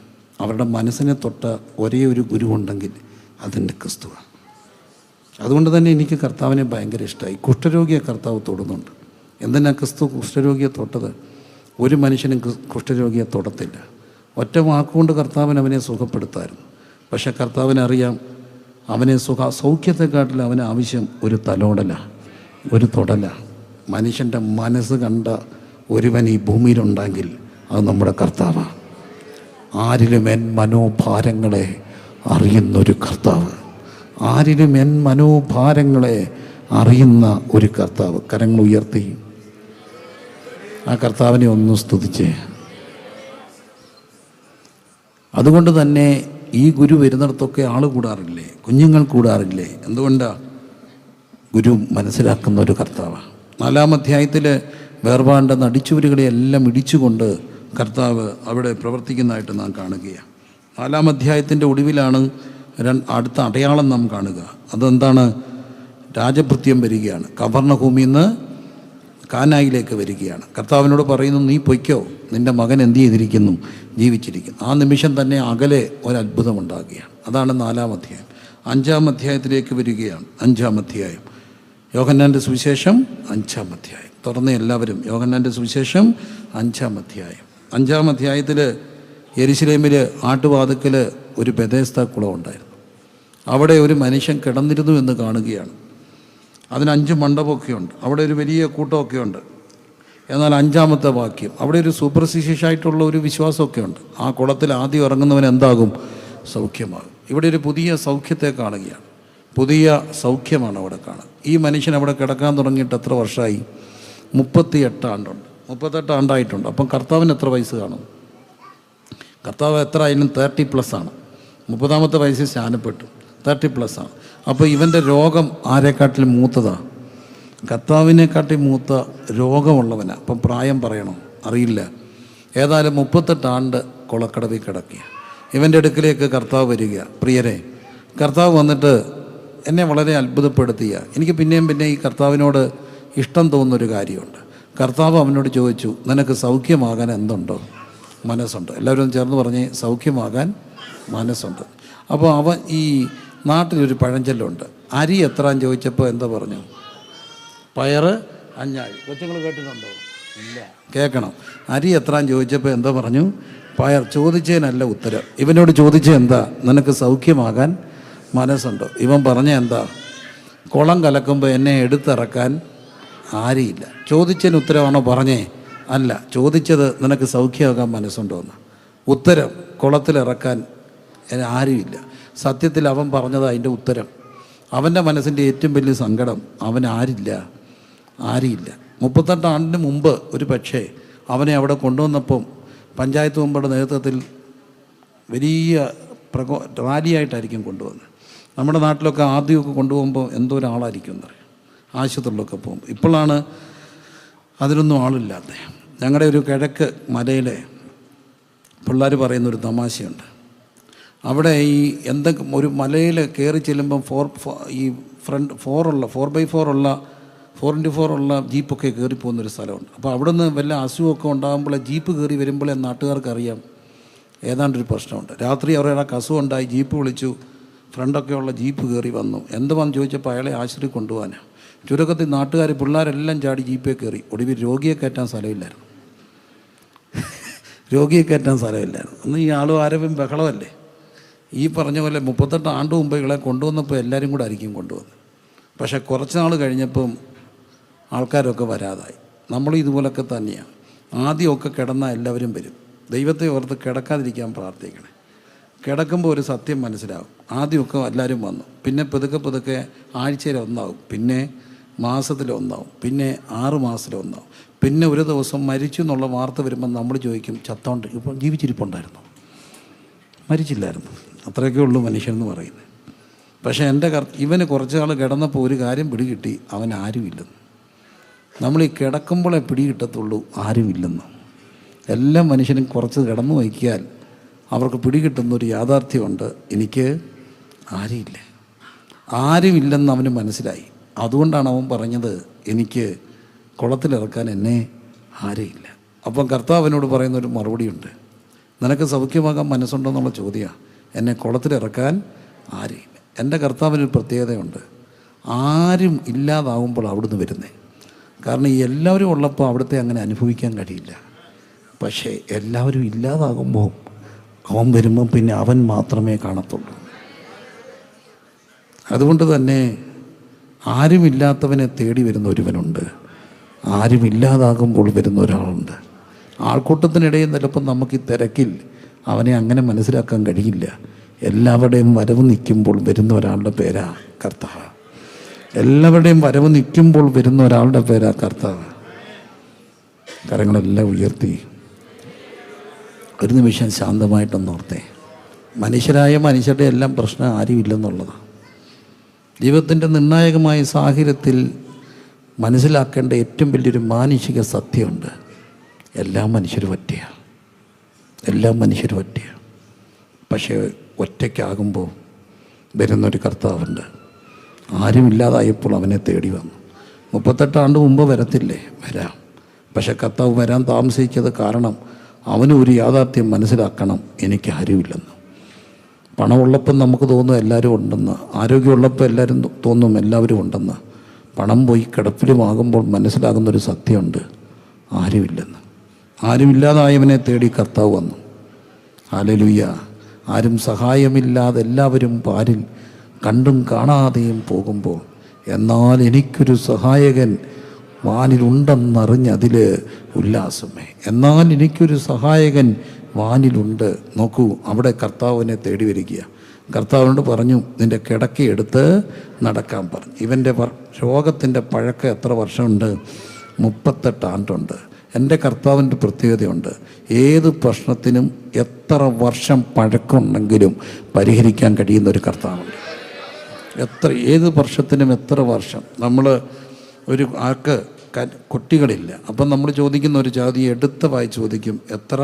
അവരുടെ മനസ്സിനെ തൊട്ട ഒരേ ഒരു ഗുരു ഉണ്ടെങ്കിൽ അതിൻ്റെ ക്രിസ്തുവാണ്. അതുകൊണ്ട് തന്നെ എനിക്ക് കർത്താവിനെ ഭയങ്കര ഇഷ്ടമായി. കുഷ്ഠരോഗിയെ കർത്താവ് തൊടുന്നുണ്ട്. എന്തിനാ ക്രിസ്തു കുഷ്ഠരോഗിയെ തൊട്ടത്? ഒരു മനുഷ്യനും കുഷ്ഠരോഗിയെ തൊടത്തില്ല. ഒറ്റ വാക്കുകൊണ്ട് കർത്താവിന് അവനെ സുഖപ്പെടുത്തായിരുന്നു. പക്ഷെ കർത്താവിനറിയാം, അവനെ സൗഖ്യത്തെക്കാട്ടിൽ അവന് ആവശ്യം ഒരു തലോടല, ഒരു തൊടല. മനുഷ്യൻ്റെ മനസ്സ് കണ്ട ഒരുവൻ ഈ ഭൂമിയിലുണ്ടെങ്കിൽ അത് നമ്മുടെ കർത്താവാണ്. ആരിലും എൻ മനോഭാരങ്ങളെ അറിയുന്നൊരു കർത്താവ്, ആരിലും എൻ മനോഭാരങ്ങളെ അറിയുന്ന ഒരു കർത്താവ്. കരങ്ങൾ ഉയർത്തി ആ കർത്താവിനെ ഒന്ന് സ്തുതിച്ചേ. അതുകൊണ്ട് തന്നെ ഈ ഗുരു വരുന്നിടത്തൊക്കെ ആൾ കൂടാറില്ലേ, കുഞ്ഞുങ്ങൾ കൂടാറില്ലേ? എന്തുകൊണ്ടാണ്? ഗുരു മനസ്സിലാക്കുന്ന ഒരു കർത്താവാണ്. 4-ാം അധ്യായത്തിൽ വേർപാണ്ട നടിച്ചുവരുകളെയെല്ലാം ഇടിച്ചുകൊണ്ട് കർത്താവ് അവിടെ പ്രവർത്തിക്കുന്നതായിട്ട് നാം കാണുകയാണ്. 4-ാം അധ്യായത്തിൻ്റെ ഒടുവിലാണ് അടുത്ത അടയാളം നാം കാണുക. അതെന്താണ്? രാജഭൃത്യം വരികയാണ്. കഫർന്നഹൂമിൽ നിന്ന് കാനായിലേക്ക് വരികയാണ്. കർത്താവിനോട് പറയുന്നു, നീ പൊയ്ക്കോ, നിൻ്റെ മകൻ എന്ത് ചെയ്തിരിക്കുന്നു? ജീവിച്ചിരിക്കുന്നു. ആ നിമിഷം തന്നെ അകലെ ഒരത്ഭുതം ഉണ്ടാകുകയാണ്. അതാണ് 4-ാം അധ്യായം. 5-ാം അധ്യായത്തിലേക്ക് വരികയാണ്. 5-ാം അധ്യായം യോഹന്നാൻ്റെ സുവിശേഷം 5-ാം അധ്യായം. തുറന്ന എല്ലാവരും യോഹന്നാൻ്റെ സുവിശേഷം 5-ാം അധ്യായം. 5-ാം അധ്യായത്തിൽ യെരുശലേമിൽ ആട്ടുവാതുക്കൽ ഒരു ബെഥെസ്ദാ കുളം ഉണ്ടായിരുന്നു. അവിടെ ഒരു മനുഷ്യൻ കിടന്നിരുന്നു എന്ന് കാണുകയാണ്. അതിന് 5 മണ്ഡപമൊക്കെ ഉണ്ട്. അവിടെ ഒരു വലിയ കൂട്ടമൊക്കെ ഉണ്ട്. എന്നാൽ 5-ാമത്തെ വാക്യം, അവിടെ ഒരു സൂപ്പർസ്റ്റിഷ്യസായിട്ടുള്ള ഒരു വിശ്വാസമൊക്കെ ഉണ്ട്. ആ കുളത്തിൽ ആദ്യം ഇറങ്ങുന്നവൻ എന്താകും? സൗഖ്യമാകും. ഇവിടെ ഒരു പുതിയ സൗഖ്യത്തെ കാണുകയാണ്. പുതിയ സൗഖ്യമാണ് അവിടെ കാണുക. ഈ മനുഷ്യൻ അവിടെ കിടക്കാൻ തുടങ്ങിയിട്ട് എത്ര വർഷമായി? 38 ആണ്ടുണ്ട്. 38 ആണ്ടായിട്ടുണ്ട്. അപ്പം കർത്താവിന് എത്ര വയസ്സ് കാണും? കർത്താവ് എത്ര ആയാലും 30+ ആണ്. 30-ാമത്തെ വയസ്സിൽ സ്നാനപ്പെട്ടു, 30+ ആണ്. അപ്പോൾ ഇവൻ്റെ രോഗം ആരെക്കാട്ടിലും മൂത്തതാണ്? കർത്താവിനെക്കാട്ടി മൂത്ത രോഗമുള്ളവനാണ്. അപ്പം പ്രായം പറയണോ? അറിയില്ല. ഏതായാലും 38 ആണ്ട് കുളക്കടവിൽ കിടക്കുക. ഇവൻ്റെ അടുക്കിലേക്ക് കർത്താവ് വരിക. പ്രിയരെ, കർത്താവ് വന്നിട്ട് എന്നെ വളരെ അത്ഭുതപ്പെടുത്തിയ, എനിക്ക് പിന്നെയും ഈ കർത്താവിനോട് ഇഷ്ടം തോന്നുന്നൊരു കാര്യമുണ്ട്. കർത്താവ് അവനോട് ചോദിച്ചു, നിനക്ക് സൗഖ്യമാകാൻ എന്തുണ്ടോ? മനസ്സുണ്ട്. എല്ലാവരും ചേർന്ന് പറഞ്ഞേ, സൗഖ്യമാകാൻ മനസ്സുണ്ട്. അപ്പോൾ അവൻ ഈ നാട്ടിലൊരു പഴഞ്ചൊല്ലുണ്ട്, അരി എത്രാന്ന് ചോദിച്ചപ്പോൾ എന്താ പറഞ്ഞു? പയറ് 5 കൊച്ചുങ്ങൾ കേട്ടിട്ടുണ്ടോ? ഇല്ല, കേൾക്കണം. അരി എത്രാന്ന് ചോദിച്ചപ്പോൾ എന്താ പറഞ്ഞു? പയർ. ചോദിച്ചതിനല്ല ഉത്തരം. ഇവനോട് ചോദിച്ചത് എന്താ? നിനക്ക് സൗഖ്യമാകാൻ മനസ്സുണ്ടോ? ഇവൻ പറഞ്ഞ എന്താ? കുളം കലക്കുമ്പോൾ എന്നെ എടുത്തിറക്കാൻ ആരുമില്ല. ചോദിച്ചതിന് ഉത്തരവാണോ പറഞ്ഞേ? അല്ല, ചോദിച്ചത് നിനക്ക് സൗഖ്യമാകാൻ മനസ്സുണ്ടോയെന്ന്. ഉത്തരം കുളത്തിലിറക്കാൻ ആരുമില്ല. സത്യത്തിൽ അവൻ പറഞ്ഞത് അതിൻ്റെ ഉത്തരം. അവൻ്റെ മനസ്സിൻ്റെ ഏറ്റവും വലിയ സങ്കടം അവൻ ആരില്ല. 38 ആണ്ടിന് മുമ്പ് ഒരു പക്ഷേ അവനെ അവിടെ കൊണ്ടുവന്നപ്പം പഞ്ചായത്ത് മെമ്പറുടെ നേതൃത്വത്തിൽ വലിയ റാലിയായിട്ടായിരിക്കും കൊണ്ടുവന്നത്. നമ്മുടെ നാട്ടിലൊക്കെ ആദ്യമൊക്കെ കൊണ്ടുപോകുമ്പോൾ എന്തോ ഒരാളായിരിക്കും എന്നറിയാം, ആശുപത്രിയിലൊക്കെ പോകുമ്പോൾ. ഇപ്പോഴാണ് അതിനൊന്നും ആളില്ലാത്ത. ഞങ്ങളുടെ ഒരു കിഴക്ക് മലയിലെ പിള്ളേർ പറയുന്നൊരു തമാശയുണ്ട്. അവിടെ ഈ എന്തെങ്കിലും ഒരു മലയിൽ കയറി ചെല്ലുമ്പം 4x4 ഉള്ള ജീപ്പൊക്കെ കയറി പോകുന്നൊരു സ്ഥലമുണ്ട്. അപ്പോൾ അവിടെ നിന്ന് വല്ല അസുഖമൊക്കെ ഉണ്ടാകുമ്പോൾ ജീപ്പ് കയറി വരുമ്പോഴേ നാട്ടുകാർക്കറിയാം ഏതാണ്ടൊരു പ്രശ്നമുണ്ട്. രാത്രി അവരുടെ അസുഖം ഉണ്ടായി, ജീപ്പ് വിളിച്ചു, ഫ്രണ്ടൊക്കെ ഉള്ള ജീപ്പ് കയറി വന്നു. എന്ത് വന്ന് ചോദിച്ചപ്പോൾ അയാളെ ആശുപത്രി കൊണ്ടുപോകാനാണ്. ചുരുക്കത്തിൽ നാട്ടുകാർ പിള്ളേരെല്ലാം ചാടി ജീപ്പേ കയറി. ഒടുവിൽ രോഗിയെ കയറ്റാൻ സ്ഥലമില്ലായിരുന്നു. അന്ന് ഈ ആളും ആരവും ബഹളമല്ലേ. ഈ പറഞ്ഞ പോലെ 38 ആണ്ട് മുമ്പ് ഇളെ കൊണ്ടുവന്നപ്പോൾ എല്ലാവരും കൂടെ ആയിരിക്കും കൊണ്ടുവന്നത്. പക്ഷേ കുറച്ച് നാൾ കഴിഞ്ഞപ്പം ആൾക്കാരൊക്കെ വരാതായി. നമ്മളും ഇതുപോലൊക്കെ തന്നെയാണ്. ആദ്യമൊക്കെ കിടന്നാൽ എല്ലാവരും വരും. ദൈവത്തെ ഓർത്ത് കിടക്കാതിരിക്കാൻ പ്രാർത്ഥിക്കണേ. കിടക്കുമ്പോൾ ഒരു സത്യം മനസ്സിലാവും. ആദ്യമൊക്കെ എല്ലാവരും വന്നു, പിന്നെ പതുക്കെ ആഴ്ചയിൽ ഒന്നാവും, പിന്നെ മാസത്തിലൊന്നാവും, പിന്നെ 6 മാസത്തിലൊന്നാവും, പിന്നെ ഒരു ദിവസം മരിച്ചു എന്നുള്ള വാർത്ത വരുമ്പോൾ നമ്മൾ ചോദിക്കും, ചത്തോണ്ട് ഇപ്പം ജീവിച്ചിരിപ്പുണ്ടായിരുന്നു? മരിച്ചില്ലായിരുന്നു. അത്രയൊക്കെ ഉള്ളൂ മനുഷ്യനെന്ന് പറയുന്നത്. പക്ഷേ ഇവന് കുറച്ച് നാൾ കിടന്നപ്പോൾ ഒരു കാര്യം പിടികിട്ടി, അവൻ ആരുമില്ലെന്ന്. നമ്മൾ ഈ കിടക്കുമ്പോഴേ പിടികിട്ടത്തുള്ളൂ ആരുമില്ലെന്ന്. എല്ലാ മനുഷ്യനും കുറച്ച് കിടന്നു വയ്ക്കിയാൽ അവർക്ക് പിടികിട്ടുന്നൊരു യാഥാർത്ഥ്യമുണ്ട്, എനിക്ക് ആരുമില്ലെന്ന് അവന് മനസ്സിലായി. അതുകൊണ്ടാണ് അവൻ പറഞ്ഞത്, എനിക്ക് കുളത്തിലിറക്കാൻ എന്നെ ആരുമില്ല. അപ്പം കർത്താവിനോട് പറയുന്നൊരു മറുപടിയുണ്ട്, നിനക്ക് സൗഖ്യമാകാൻ മനസ്സുണ്ടോ എന്നുള്ള ചോദ്യമാണ്. എന്നെ കുളത്തിലിറക്കാൻ ആരുമില്ല. എൻ്റെ കർത്താവിനൊരു പ്രത്യേകതയുണ്ട്, ആരും ഇല്ലാതാവുമ്പോൾ അവിടുന്ന് വരുന്നേ. കാരണം ഈ എല്ലാവരും ഉള്ളപ്പോൾ അവിടുത്തെ അങ്ങനെ അനുഭവിക്കാൻ കഴിയില്ല. പക്ഷേ എല്ലാവരും ഇല്ലാതാകുമ്പോൾ അവൻ വരുമ്പം പിന്നെ അവൻ മാത്രമേ കാണത്തുള്ളൂ. അതുകൊണ്ട് തന്നെ ആരുമില്ലാത്തവനെ തേടി വരുന്ന ഒരുവനുണ്ട്, ആരുമില്ലാതാകുമ്പോൾ വരുന്ന ഒരാളുണ്ട്. ആൾക്കൂട്ടത്തിനിടയിൽ ചിലപ്പോൾ നമുക്ക് ഈ തിരക്കിൽ അവനെ അങ്ങനെ മനസ്സിലാക്കാൻ കഴിയില്ല. എല്ലാവരുടെയും വരവ് നിൽക്കുമ്പോൾ വരുന്ന ഒരാളുടെ പേരാ കർത്താവ്. എല്ലാവരുടെയും വരവ് നിൽക്കുമ്പോൾ വരുന്ന ഒരാളുടെ പേരാ കർത്താവ്. കരങ്ങളെല്ലാം ഉയർത്തി ഒരു നിമിഷം ശാന്തമായിട്ടൊന്നോർത്തേ. മനുഷ്യരുടെ എല്ലാം പ്രശ്നം ആരുമില്ലെന്നുള്ളതാണ്. ജീവിതത്തിൻ്റെ നിർണായകമായ സാഹചര്യത്തിൽ മനസ്സിലാക്കേണ്ട ഏറ്റവും വലിയൊരു മാനുഷിക സത്യമുണ്ട്, എല്ലാ മനുഷ്യരും ഒറ്റയാണ്. പക്ഷേ ഒറ്റയ്ക്കാകുമ്പോൾ വരുന്നൊരു കർത്താവുണ്ട്. ആരുമില്ലാതായപ്പോൾ അവനെ തേടി വന്നു. 38 ആണ്ട് മുമ്പ് വരത്തില്ലേ? വരാം. പക്ഷെ കർത്താവ് വരാൻ താമസിച്ചത് കാരണം അവനും ഒരു യാഥാർത്ഥ്യം മനസ്സിലാക്കണം, എനിക്ക് ആരുമില്ലെന്ന്. പണമുള്ളപ്പം നമുക്ക് തോന്നും എല്ലാവരും ഉണ്ടെന്ന്, ആരോഗ്യമുള്ളപ്പോൾ എല്ലാവരും തോന്നും എല്ലാവരും ഉണ്ടെന്ന്. പണം പോയി കിടപ്പിലുമാകുമ്പോൾ മനസ്സിലാകുന്നൊരു സത്യമുണ്ട്, ആരുമില്ലെന്ന്. ആരുമില്ലാതായവനെ തേടി കർത്താവ് വന്നു. ഹല്ലേലൂയ. ആരും സഹായമില്ലാതെ എല്ലാവരും പാരിൽ കണ്ടും കാണാതെയും പോകുമ്പോൾ, എന്നാൽ എനിക്കൊരു സഹായകൻ വാനിലുണ്ടെന്നറിഞ്ഞതിൽ ഉല്ലാസമേ. എന്നാൽ എനിക്കൊരു സഹായകൻ വാനിലുണ്ട്. നോക്കൂ, അവിടെ കർത്താവിനെ തേടി വരിക. കർത്താവിനോട് പറഞ്ഞു, നിൻ്റെ കിടക്കയെടുത്ത് നടക്കാൻ പറഞ്ഞു. ഇവൻ്റെ രോഗത്തിൻ്റെ പഴക്കം എത്ര വർഷമുണ്ട്? 38 ആണ്ടുണ്ട്. എൻ്റെ കർത്താവിൻ്റെ പ്രത്യേകതയുണ്ട്, ഏത് പ്രശ്നത്തിനും എത്ര വർഷം പഴക്കമുണ്ടെങ്കിലും പരിഹരിക്കാൻ കഴിയുന്നൊരു കർത്താവുണ്ട്. ഏത് വർഷത്തിനും എത്ര വർഷം. നമ്മൾ ഒരു ആൾക്ക് കുട്ടികളില്ല, അപ്പം നമ്മൾ ചോദിക്കുന്ന ഒരു ചോദ്യം എടുത്ത വായി ചോദിക്കും, എത്ര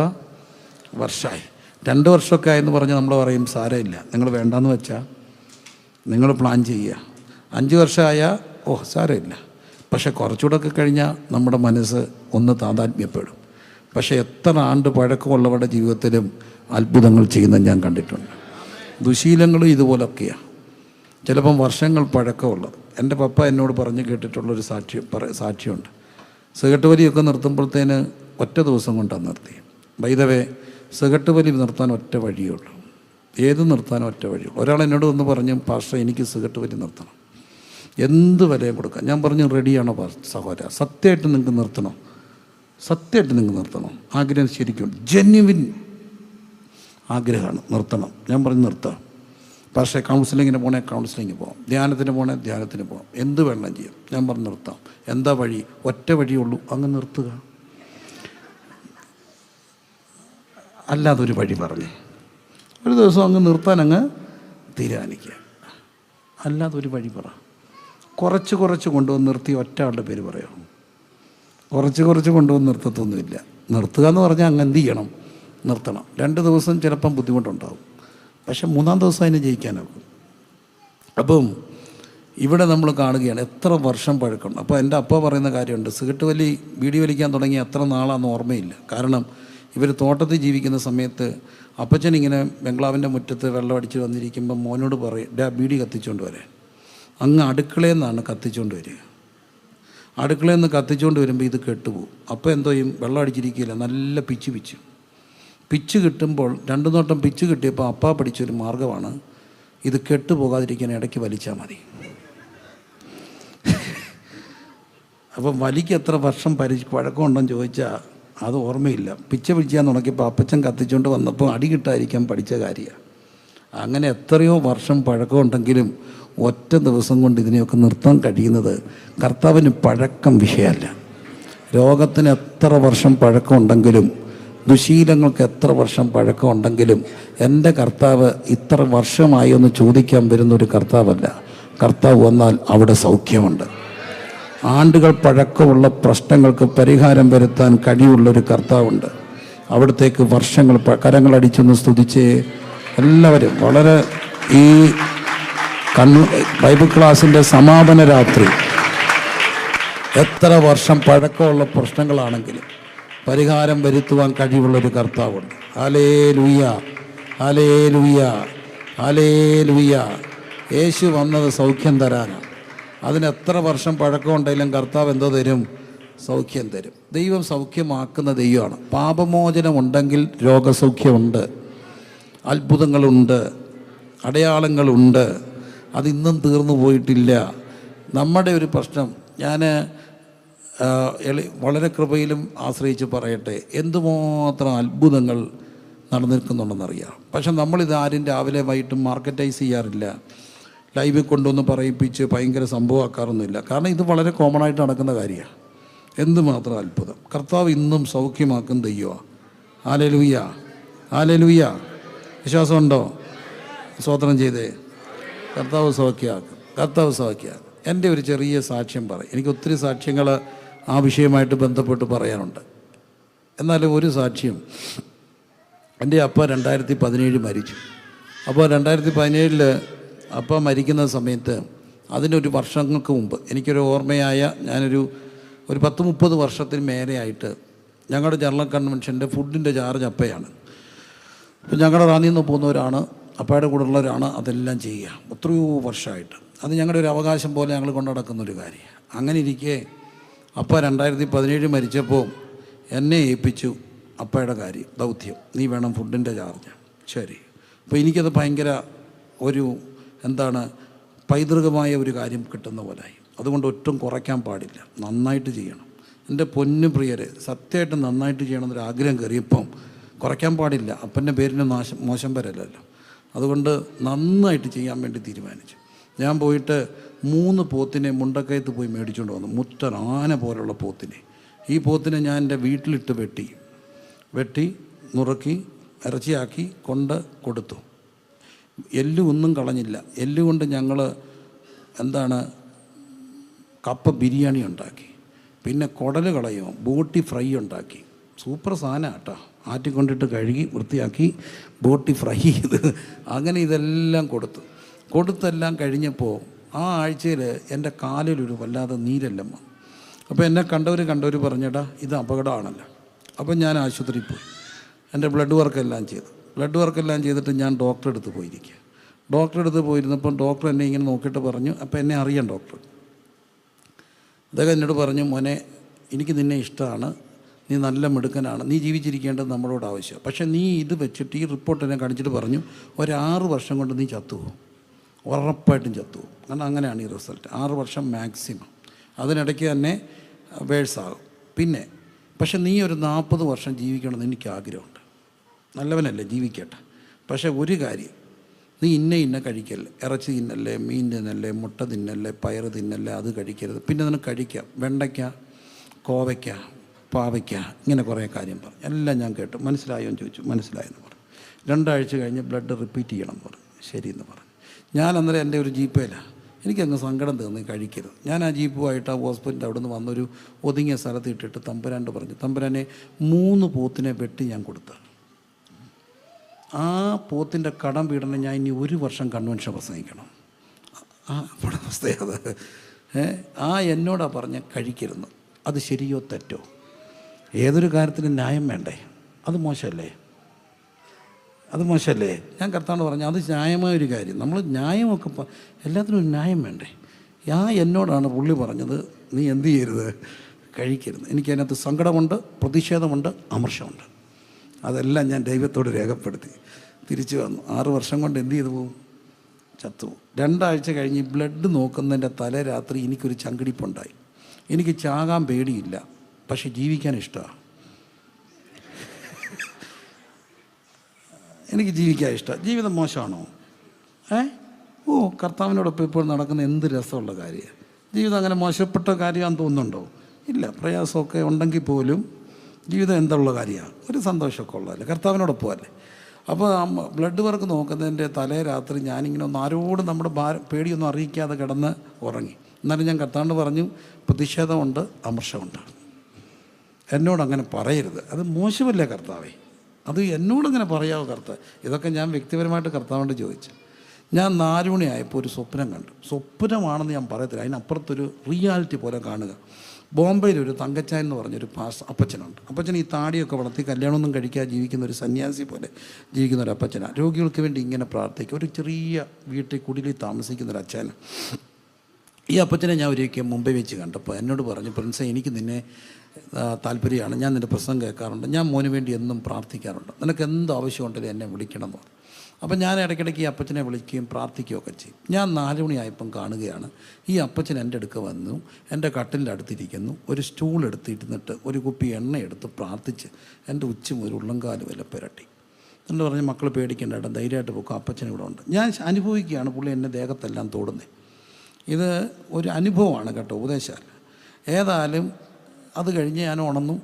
വർഷമായി? 2 വർഷമൊക്കെ ആയെന്ന് പറഞ്ഞാൽ നമ്മൾ പറയും സാരമില്ല, നിങ്ങൾ വേണ്ടാന്ന് വെച്ചാൽ നിങ്ങൾ പ്ലാൻ ചെയ്യുക. 5 വർഷമായാൽ സാരമില്ല. പക്ഷെ കുറച്ചുകൂടെയൊക്കെ കഴിഞ്ഞാൽ നമ്മുടെ മനസ്സ് ഒന്ന് താതാത്മ്യപ്പെടും. പക്ഷേ എത്ര ആണ്ട് പഴക്കമുള്ളവരുടെ ജീവിതത്തിലും അത്ഭുതങ്ങൾ ചെയ്യുന്നത് ഞാൻ കണ്ടിട്ടുണ്ട്. ദുശീലങ്ങളും ഇതുപോലൊക്കെയാണ്, ചിലപ്പം വർഷങ്ങൾ പഴക്കമുള്ളത്. എൻ്റെ പപ്പ എന്നോട് പറഞ്ഞ് കേട്ടിട്ടുള്ളൊരു സാക്ഷ്യമുണ്ട്. സിഗരറ്റ് വലിയൊക്കെ നിർത്തുമ്പോഴത്തേന് ഒറ്റ ദിവസം കൊണ്ടാണ് നിർത്തി. വൈദവേ, സിഗരറ്റ് വലി നിർത്താൻ ഒറ്റ വഴിയേ ഉള്ളൂ, ഏത് നിർത്താനും ഒറ്റ വഴി. ഒരാൾ എന്നോട് വന്ന് പറഞ്ഞു, പാസ്റ്റർ എനിക്ക് സിഗരറ്റ് വലി നിർത്തണം, എന്ത് വിലയും കൊടുക്കാം. ഞാൻ പറഞ്ഞു, റെഡിയാണോ സഹോദര? സത്യമായിട്ട് നിങ്ങൾക്ക് നിർത്തണം, സത്യമായിട്ട് നിങ്ങൾക്ക് നിർത്തണം. ആഗ്രഹം ശരിക്കും ജെന്യുവിൻ ആഗ്രഹമാണ്, നിർത്തണം. ഞാൻ പറഞ്ഞു നിർത്താം. പക്ഷേ കൗൺസിലിങ്ങിന് പോകണേ കൗൺസിലിങ്ങിന് പോകാം, ധ്യാനത്തിന് പോകണേ ധ്യാനത്തിന് പോകാം, എന്ത് വേണം ചെയ്യാം. ഞാൻ പറഞ്ഞു നിർത്താം. എന്താ വഴി? ഒറ്റ വഴിയുള്ളൂ, അങ്ങ് നിർത്തുക. അല്ലാതൊരു വഴി പറഞ്ഞേ. ഒരു ദിവസം അങ്ങ് നിർത്താൻ അങ്ങ് തീരുമാനിക്കുക. അല്ലാതൊരു വഴി പറ. കുറച്ച് കുറച്ച് കൊണ്ടുവന്ന് നിർത്തി ഒറ്റ ആളുടെ പേര് പറയാം. കുറച്ച് കുറച്ച് കൊണ്ടുവന്ന് നിർത്തത്തൊന്നുമില്ല. നിർത്തുക എന്ന് പറഞ്ഞാൽ അങ്ങ് എന്ത് ചെയ്യണം? നിർത്തണം. 2 ദിവസം ചിലപ്പം ബുദ്ധിമുട്ടുണ്ടാവും, പക്ഷെ 3-ാം ദിവസം അതിനെ ജയിക്കാനാകും. അപ്പം ഇവിടെ നമ്മൾ കാണുകയാണ് എത്ര വർഷം പഴക്കമുണ്ട്. അപ്പോൾ എൻ്റെ അപ്പ പറയുന്ന കാര്യമുണ്ട്, സിഗരറ്റ് ബീഡി വലിക്കാൻ തുടങ്ങി എത്ര നാളാണെന്ന് ഓർമ്മയില്ല. കാരണം ഇവർ തോട്ടത്തിൽ ജീവിക്കുന്ന സമയത്ത് അപ്പച്ചൻ ഇങ്ങനെ ബംഗ്ലാവിൻ്റെ മുറ്റത്ത് വെള്ളം അടിച്ച് വന്നിരിക്കുമ്പോൾ മോനോട് പറയും, ബീഡി കത്തിച്ചുകൊണ്ട് വരാൻ. അങ്ങ് അടുക്കളയിൽ നിന്നാണ് കത്തിച്ചുകൊണ്ട് വരിക. അടുക്കളയിൽ നിന്ന് കത്തിച്ചുകൊണ്ട് വരുമ്പോൾ ഇത് കെട്ടുപോകും. അപ്പോൾ എന്തോ ചെയ്യും? വെള്ളം അടിച്ചിരിക്കില്ല, നല്ല പിച്ച് കിട്ടുമ്പോൾ 2 നോട്ടം പിച്ച് കിട്ടിയപ്പോൾ അപ്പ പഠിച്ചൊരു മാർഗ്ഗമാണ്, ഇത് കെട്ടുപോകാതിരിക്കാൻ ഇടയ്ക്ക് വലിച്ചാൽ മതി. അപ്പം വലിക്ക് എത്ര വർഷം പഴക്കമുണ്ടെന്ന് ചോദിച്ചാൽ അത് ഓർമ്മയില്ല. പിടിച്ചാൽ തുടങ്ങിയപ്പോൾ അപ്പച്ചൻ കത്തിച്ചുകൊണ്ട് വന്നപ്പോൾ അടി കിട്ടാതിരിക്കാൻ പഠിച്ച കാര്യമാണ്. അങ്ങനെ എത്രയോ വർഷം പഴക്കമുണ്ടെങ്കിലും ഒറ്റ ദിവസം കൊണ്ട് ഇതിനെയൊക്കെ നിർത്താൻ കഴിയുന്നത് കർത്താവിന് പഴക്കം വിഷയമല്ല. രോഗത്തിന് എത്ര വർഷം പഴക്കമുണ്ടെങ്കിലും, ദുശീലങ്ങൾക്ക് എത്ര വർഷം പഴക്കമുണ്ടെങ്കിലും എൻ്റെ കർത്താവ് ഇത്ര വർഷമായി എന്ന് ചോദിക്കാൻ വരുന്നൊരു കർത്താവല്ല. കർത്താവ് വന്നാൽ അവിടെ സൗഖ്യമുണ്ട്. ആണ്ടുകൾ പഴക്കമുള്ള പ്രശ്നങ്ങൾക്ക് പരിഹാരം വരുത്താൻ കഴിവുള്ളൊരു കർത്താവുണ്ട്. അവിടത്തേക്ക് വർഷങ്ങൾ കരങ്ങളടിച്ചൊന്ന് സ്തുതിച്ച് എല്ലാവരും. വളരെ ഈ ബൈബിൾ ക്ലാസിൻ്റെ സമാപന രാത്രി എത്ര വർഷം പഴക്കമുള്ള പ്രശ്നങ്ങളാണെങ്കിലും പരിഹാരം വരുത്തുവാൻ കഴിവുള്ളൊരു കർത്താവുണ്ട്. Hallelujah, hallelujah, hallelujah. യേശു വന്നത് സൗഖ്യം തരാനാണ്. അതിന് എത്ര വർഷം പഴക്കമുണ്ടെങ്കിലും കർത്താവ് എന്തോ തരും? സൗഖ്യം തരും. ദൈവം സൗഖ്യമാക്കുന്ന ദൈവമാണ്. പാപമോചനമുണ്ടെങ്കിൽ രോഗസൗഖ്യമുണ്ട്, അത്ഭുതങ്ങളുണ്ട്, അടയാളങ്ങളുണ്ട്. അതിന്നും തീർന്നു പോയിട്ടില്ല. നമ്മുടെ ഒരു പ്രശ്നം, ഞാൻ വളരെ കൃപയിലും ആശ്രയിച്ച് പറയട്ടെ, എന്തുമാത്രം അത്ഭുതങ്ങൾ നടന്നിരിക്കുന്നുണ്ടെന്നറിയാം. പക്ഷെ നമ്മളിത് ആരും രാവിലെ വൈകിട്ടും മാർക്കറ്റൈസ് ചെയ്യാറില്ല, ലൈവിൽ കൊണ്ടുവന്ന് പറയിപ്പിച്ച് ഭയങ്കര സംഭവമാക്കാറൊന്നുമില്ല. കാരണം ഇത് വളരെ കോമൺ ആയിട്ട് നടക്കുന്ന കാര്യമാണ്. എന്തുമാത്രം അത്ഭുതം! കർത്താവ് ഇന്നും സൗഖ്യമാക്കും ദൈവമാണ്. Hallelujah, hallelujah. വിശ്വാസമുണ്ടോ? സ്തോത്രം ചെയ്തേ. കർത്താവ് സൗഖ്യമാക്കും, കർത്താവ് സൗഖ്യമാക്കും. എൻ്റെ ഒരു ചെറിയ സാക്ഷ്യം പറയും. എനിക്ക് ഒത്തിരി സാക്ഷ്യങ്ങൾ ആ വിഷയമായിട്ട് ബന്ധപ്പെട്ട് പറയാനുണ്ട്. എന്നാലും ഒരു സാക്ഷ്യം, എൻ്റെ അപ്പ 2017 മരിച്ചു. അപ്പോൾ 2017 അപ്പ മരിക്കുന്ന സമയത്ത് അതിനൊരു വർഷങ്ങൾക്ക് മുമ്പ് എനിക്കൊരു ഓർമ്മയായ, ഞാനൊരു 10-30 വർഷത്തിന് മേലെയായിട്ട് ഞങ്ങളുടെ ജനറൽ കൺവെൻഷൻ്റെ ഫുഡിൻ്റെ ചാർജ് അപ്പയാണ്. അപ്പോൾ ഞങ്ങളുടെ റാന്നിയിൽ നിന്ന് പോകുന്നവരാണ്, അപ്പയുടെ കൂടെ ഉള്ളവരാണ് അതെല്ലാം ചെയ്യുക. എത്രയോ വർഷമായിട്ട് അത് ഞങ്ങളുടെ ഒരു അവകാശം പോലെ ഞങ്ങൾ കൊണ്ടു നടക്കുന്നൊരു കാര്യം. അങ്ങനെ ഇരിക്കെ അപ്പ 2017 മരിച്ചപ്പോൾ എന്നെ ഏൽപ്പിച്ചു അപ്പയുടെ കാര്യം, ദൗത്യം. നീ വേണം ഫുഡിൻ്റെ ചാർജ്. ശരി. അപ്പോൾ എനിക്കത് ഭയങ്കര ഒരു പൈതൃകമായ ഒരു കാര്യം കിട്ടുന്ന പോലായി. അതുകൊണ്ട് ഒട്ടും കുറയ്ക്കാൻ പാടില്ല, നന്നായിട്ട് ചെയ്യണം. എൻ്റെ പൊന്നു പ്രിയരെ, സത്യമായിട്ട് നന്നായിട്ട് ചെയ്യണമെന്നൊരു ആഗ്രഹം കയറിയപ്പം കുറയ്ക്കാൻ പാടില്ല. അപ്പൻ്റെ പേരിന് മോശം വരല്ലല്ലോ. അതുകൊണ്ട് നന്നായിട്ട് ചെയ്യാൻ വേണ്ടി തീരുമാനിച്ചു. ഞാൻ പോയിട്ട് 3 പോത്തിനെ മുണ്ടക്കയത്ത് പോയി മേടിച്ചുകൊണ്ട് വന്നു. മുറ്റൻ ആന പോലുള്ള പോത്തിനെ. ഈ പോത്തിനെ ഞാൻ എൻ്റെ വീട്ടിലിട്ട് വെട്ടി നുറുക്കി ഇറച്ചിയാക്കി കൊണ്ട് കൊടുത്തു. ഒന്നും കളഞ്ഞില്ല. കൊണ്ട് ഞങ്ങൾ കപ്പ ബിരിയാണി ഉണ്ടാക്കി. പിന്നെ കുടൽ കളയും ബോട്ടി ഫ്രൈ ഉണ്ടാക്കി. സൂപ്പർ സാധനം കേട്ടോ. ആറ്റിക്കൊണ്ടിട്ട് കഴുകി വൃത്തിയാക്കി ബോട്ടി ഫ്രൈ ചെയ്ത് അങ്ങനെ ഇതെല്ലാം കൊടുത്തെല്ലാം കഴിഞ്ഞപ്പോൾ ആ ആഴ്ചയിൽ എൻ്റെ കാലിലൊരു വല്ലാതെ നീരെല്ലാം വന്നു. അപ്പോൾ എന്നെ കണ്ടവർ പറഞ്ഞേട്ടാ ഇത് അപകടമാണല്ലോ. അപ്പം ഞാൻ ആശുപത്രിയിൽ പോയി എൻ്റെ ബ്ലഡ് വർക്കെല്ലാം ചെയ്തിട്ട് ഞാൻ ഡോക്ടറെ അടുത്ത് പോയിരുന്നപ്പം ഡോക്ടർ എന്നെ ഇങ്ങനെ നോക്കിയിട്ട് പറഞ്ഞു, അപ്പോൾ എന്നെ അറിയാം ഡോക്ടർ. അദ്ദേഹം എന്നോട് പറഞ്ഞു, മോനെ എനിക്ക് നിന്നെ ഇഷ്ടമാണ്, നീ നല്ല മിടുക്കനാണ്, നീ ജീവിച്ചിരിക്കേണ്ടത് നമ്മളോട് ആവശ്യമാണ്. പക്ഷേ നീ ഇത് വെച്ചിട്ട് ഈ റിപ്പോർട്ട് എന്നെ കാണിച്ചിട്ട് പറഞ്ഞു 6 വർഷം കൊണ്ട് നീ ചത്തുപോകും, ഉറപ്പായിട്ടും ചത്തുപോകും. കാരണം അങ്ങനെയാണ് ഈ റിസൾട്ട്. 6 വർഷം മാക്സിമം. അതിനിടയ്ക്ക് തന്നെ വേഴ്സാകും. പിന്നെ പക്ഷെ നീ ഒരു 40 വർഷം ജീവിക്കണമെന്ന് എനിക്ക് ആഗ്രഹമുണ്ട്. നല്ലവനല്ലേ, ജീവിക്കട്ടെ. പക്ഷേ ഒരു കാര്യം, നീ ഇന്ന കഴിക്കല്ലേ, ഇറച്ചി തിന്നല്ലേ, മീൻ തിന്നല്ലേ, മുട്ട തിന്നല്ലേ, പയറ് തിന്നല്ലേ, അത് കഴിക്കരുത്. പിന്നെ നിനക്ക് കഴിക്കാം വെണ്ടയ്ക്ക, കോവയ്ക്ക, പാവയ്ക്ക, ഇങ്ങനെ കുറേ കാര്യം പറഞ്ഞു. എല്ലാം ഞാൻ കേട്ടു. മനസ്സിലായോ എന്ന് ചോദിച്ചു. മനസ്സിലായെന്ന് പറഞ്ഞു. 2 ആഴ്ച കഴിഞ്ഞ് ബ്ലഡ് റിപ്പീറ്റ് ചെയ്യണം എന്ന് പറഞ്ഞു. ശരിയെന്ന് പറഞ്ഞു. ഞാൻ അന്നേരം എൻ്റെ ഒരു ജീപ്പയിലാണ്, എനിക്കങ്ങ് സങ്കടം തോന്നി, കഴിക്കരുത്. ഞാൻ ആ ജീപ്പുമായിട്ട് ആ ഹോസ്പിറ്റലിൻ്റെ അവിടെ നിന്ന് വന്നൊരു ഒതുങ്ങിയ സ്ഥലത്ത് ഇട്ടിട്ട് തമ്പുരാനോട് പറഞ്ഞു, തമ്പുരാനെ 3 പോത്തിനെ വെട്ടി ഞാൻ കൊടുത്ത. ആ പോത്തിൻ്റെ കടം വീടണം ഞാൻ ഇനി 1 വർഷം കൺവെൻഷൻ പ്രസംഗിക്കണം. അവിടെ അവസ്ഥയത് എന്നോടാ പറഞ്ഞ് കഴിക്കരുത്. അത് ശരിയോ തെറ്റോ? ഏതൊരു കാര്യത്തിനും ന്യായം വേണ്ടേ? അത് മോശമല്ലേ? അത് മോശമല്ലേ? ഞാൻ കർത്താവിനോട് പറഞ്ഞു അത് ന്യായമായൊരു കാര്യം. നമ്മൾ ന്യായമൊക്കെ എല്ലാത്തിനും ഒരു ന്യായം വേണ്ടേ? എന്നോടാണ് പുള്ളി പറഞ്ഞത് നീ എന്ത് ചെയ്യരുത്, കഴിക്കരുത്. എനിക്കതിനകത്ത് സങ്കടമുണ്ട്, പ്രതിഷേധമുണ്ട്, അമർഷമുണ്ട്. അതെല്ലാം ഞാൻ ദൈവത്തോട് രേഖപ്പെടുത്തി തിരിച്ചു വന്നു. 6 വർഷം കൊണ്ട് എന്ത് ചെയ്തു പോകും? ചത്തുപോകും. 2 ആഴ്ച കഴിഞ്ഞ് ബ്ലഡ് നോക്കുന്നതിൻ്റെ തലേ രാത്രി എനിക്കൊരു ചങ്കിടിപ്പുണ്ടായി. എനിക്ക് ചാകാൻ പേടിയില്ല, പക്ഷെ ജീവിക്കാൻ ഇഷ്ടമാണ്. എനിക്ക് ജീവിക്കാൻ ഇഷ്ടമാണ്. ജീവിതം മോശമാണോ? കർത്താവിനോടൊപ്പം ഇപ്പോൾ നടക്കുന്ന എന്ത് രസമുള്ള കാര്യമാണ്. ജീവിതം അങ്ങനെ മോശപ്പെട്ട കാര്യമാണെന്ന് തോന്നുന്നുണ്ടോ? ഇല്ല. പ്രയാസമൊക്കെ ഉണ്ടെങ്കിൽ പോലും ജീവിതം എന്തുള്ള കാര്യമാണ്? ഒരു സന്തോഷമൊക്കെ ഉള്ളതല്ലേ, കർത്താവിനോടൊപ്പം അല്ലേ. അപ്പോൾ ബ്ലഡ് വർക്ക് നോക്കുന്നതിൻ്റെ തലേ രാത്രി ഞാനിങ്ങനെ ഒന്ന് ആരോടും നമ്മുടെ പേടിയൊന്നും അറിയിക്കാതെ കിടന്ന് ഉറങ്ങി. എന്നാലും ഞാൻ കർത്താവിനോട് പറഞ്ഞു പ്രതിഷേധമുണ്ട്, അമർഷമുണ്ട്. എന്നോടങ്ങനെ പറയരുത്, അത് മോശമല്ലേ കർത്താവേ? അത് എന്നോടങ്ങനെ പറയാമോ കർത്താവ്? ഇതൊക്കെ ഞാൻ വ്യക്തിപരമായിട്ട് കർത്താവിനോട് ചോദിച്ചു. ഞാൻ 4 മണിയായപ്പോൾ ഒരു സ്വപ്നം കണ്ടു. സ്വപ്നമാണെന്ന് ഞാൻ പറയത്തില്ല, അതിനപ്പുറത്തൊരു റിയാലിറ്റി പോലെ കാണുക. ബോംബെയിലൊരു തങ്കച്ചാൻ എന്ന് പറഞ്ഞൊരു അപ്പച്ചനുണ്ട്. അപ്പച്ചൻ ഈ താടിയൊക്കെ വളർത്തി കല്യാണമൊന്നും കഴിക്കാതെ ജീവിക്കുന്ന ഒരു സന്യാസി പോലെ ജീവിക്കുന്ന ഒരു അപ്പച്ചനാണ്. രോഗികൾക്ക് വേണ്ടി ഇങ്ങനെ പ്രാർത്ഥിക്കുക. ഒരു ചെറിയ വീട്ടിൽ കുടിലിൽ താമസിക്കുന്നൊരു അച്ഛൻ. ഈ അപ്പച്ചനെ ഞാൻ ഒരിക്കൽ മുംബൈ വെച്ച് കണ്ടപ്പോൾ എന്നോട് പറഞ്ഞു, പ്രിൻസേ എനിക്ക് നിന്നെ താല്പര്യമാണ്, ഞാൻ നിൻ്റെ പ്രസംഗം കേൾക്കാറുണ്ട്, ഞാൻ മോന് വേണ്ടി എന്നും പ്രാർത്ഥിക്കാറുണ്ട്, നിനക്ക് എന്ത് ആവശ്യമുണ്ടെങ്കിലും എന്നെ വിളിക്കണം എന്ന് പറഞ്ഞു. അപ്പം ഞാൻ ഇടയ്ക്കിടയ്ക്ക് ഈ അപ്പച്ചനെ വിളിക്കുകയും പ്രാർത്ഥിക്കുകയൊക്കെ ചെയ്യും. ഞാൻ 4 മണിയായപ്പം കാണുകയാണ് ഈ അപ്പച്ചൻ എൻ്റെ അടുക്ക വന്നു, എൻ്റെ കട്ടിലിൻ്റെ അടുത്തിരിക്കുന്നു, ഒരു സ്റ്റൂൾ എടുത്തിരുന്നിട്ട് ഒരു കുപ്പി എണ്ണ എടുത്ത് പ്രാർത്ഥിച്ച് എൻ്റെ ഒരു ഉള്ളംകാല് വരെ പുരട്ടി. എന്നിട്ട് പറഞ്ഞ് മക്കൾ പേടിക്കേണ്ട, ഏട്ടാ ധൈര്യമായിട്ട് പോക്കും, അപ്പച്ചൻ ഇവിടെ ഉണ്ട്. ഞാൻ അനുഭവിക്കുകയാണ്, പുള്ളി എന്നെ ദേഹത്തെല്ലാം തോടുന്നത്. ഇത് ഒരു അനുഭവമാണ് കേട്ടോ, ഉപദേശമല്ല. ഏതായാലും അത് കഴിഞ്ഞ് ഞാൻ